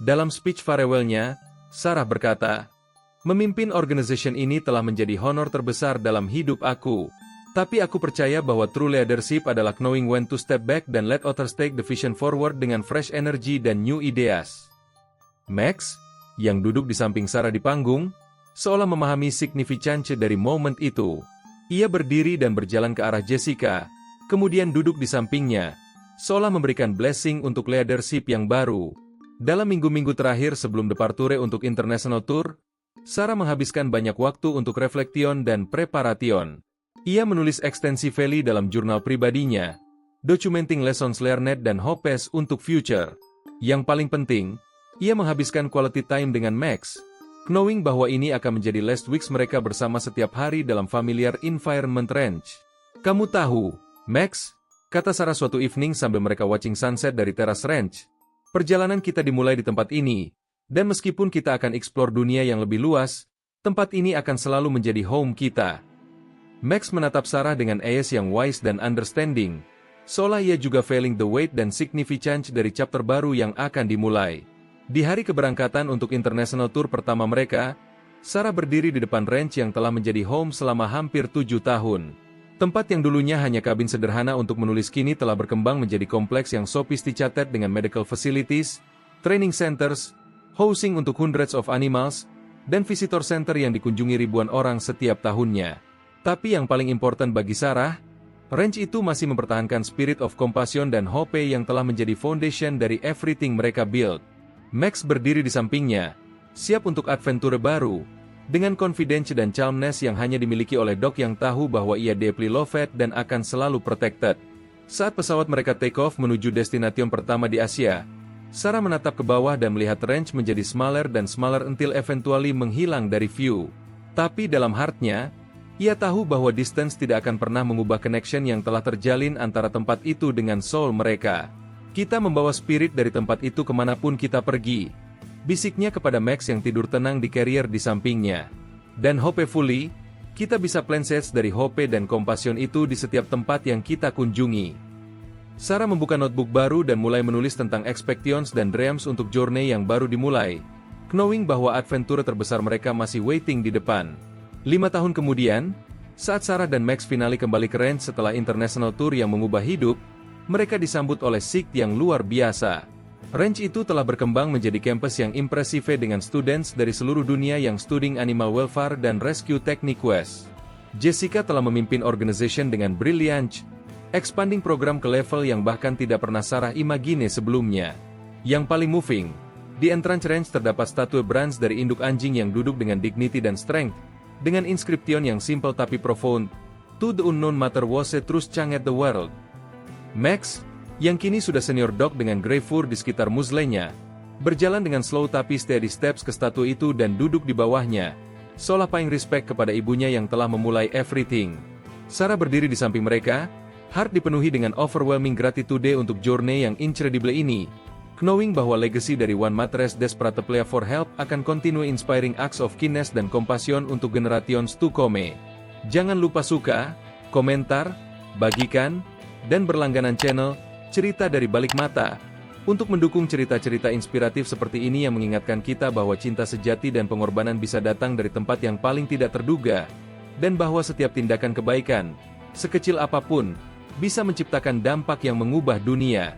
Dalam speech farewell-nya, Sarah berkata, "Memimpin organization ini telah menjadi honor terbesar dalam hidup aku. Tapi aku percaya bahwa true leadership adalah knowing when to step back dan let others take the vision forward dengan fresh energy dan new ideas." Max, yang duduk di samping Sarah di panggung, seolah memahami signifikansi dari momen itu. Ia berdiri dan berjalan ke arah Jessica, kemudian duduk di sampingnya, seolah memberikan blessing untuk leadership yang baru. Dalam minggu-minggu terakhir sebelum departure untuk International Tour, Sarah menghabiskan banyak waktu untuk reflection dan preparation. Ia menulis extensively dalam jurnal pribadinya, documenting lessons learned dan hopes untuk future. Yang paling penting, ia menghabiskan quality time dengan Max, knowing bahwa ini akan menjadi last weeks mereka bersama setiap hari dalam familiar environment ranch. "Kamu tahu, Max," kata Sarah suatu evening sambil mereka watching sunset dari teras ranch, "perjalanan kita dimulai di tempat ini, dan meskipun kita akan explore dunia yang lebih luas, tempat ini akan selalu menjadi home kita." Max menatap Sarah dengan eyes yang wise dan understanding, seolah ia juga feeling the weight dan significance dari chapter baru yang akan dimulai. Di hari keberangkatan untuk International Tour pertama mereka, Sarah berdiri di depan ranch yang telah menjadi home selama hampir 7 tahun. Tempat yang dulunya hanya kabin sederhana untuk menulis kini telah berkembang menjadi kompleks yang sophisticated dengan medical facilities, training centers, housing untuk hundreds of animals, dan visitor center yang dikunjungi ribuan orang setiap tahunnya. Tapi yang paling important bagi Sarah, Range itu masih mempertahankan spirit of compassion dan hope yang telah menjadi foundation dari everything mereka build. Max berdiri di sampingnya, siap untuk adventure baru, dengan confidence dan calmness yang hanya dimiliki oleh Doc yang tahu bahwa ia deeply loved dan akan selalu protected. Saat pesawat mereka take off menuju destination pertama di Asia, Sarah menatap ke bawah dan melihat Range menjadi smaller dan smaller until eventually menghilang dari view. Tapi dalam heartnya, ia tahu bahwa distance tidak akan pernah mengubah connection yang telah terjalin antara tempat itu dengan soul mereka. Kita membawa spirit dari tempat itu kemanapun kita pergi. Bisiknya kepada Max yang tidur tenang di carrier di sampingnya. Dan hopefully, kita bisa plan sets dari hope dan compassion itu di setiap tempat yang kita kunjungi. Sarah membuka notebook baru dan mulai menulis tentang expectations dan dreams untuk journey yang baru dimulai, knowing bahwa adventure terbesar mereka masih waiting di depan. 5 tahun kemudian, saat Sarah dan Max finally kembali ke Range setelah international tour yang mengubah hidup, mereka disambut oleh SIG yang luar biasa. Range itu telah berkembang menjadi kampus yang impresif dengan students dari seluruh dunia yang studying animal welfare dan rescue technique West. Jessica telah memimpin organization dengan brilliance, expanding program ke level yang bahkan tidak pernah Sarah imagine sebelumnya. Yang paling moving, di entrance Range terdapat statue bronze dari induk anjing yang duduk dengan dignity dan strength, dengan inskripsi yang simple tapi profound, "To the unknown matter was a truth changed the world." Max, yang kini sudah senior dog dengan grey fur di sekitar muslenya, berjalan dengan slow tapi steady steps ke statue itu dan duduk di bawahnya, seolah paying respect kepada ibunya yang telah memulai everything. Sarah berdiri di samping mereka, heart dipenuhi dengan overwhelming gratitude untuk journey yang incredible ini, knowing bahwa legacy dari One Matres Desperate Plea for Help akan continue inspiring acts of kindness dan compassion untuk generations to come. Jangan lupa suka, komentar, bagikan, dan berlangganan channel Cerita dari Balik Mata untuk mendukung cerita-cerita inspiratif seperti ini yang mengingatkan kita bahwa cinta sejati dan pengorbanan bisa datang dari tempat yang paling tidak terduga, dan bahwa setiap tindakan kebaikan, sekecil apapun, bisa menciptakan dampak yang mengubah dunia.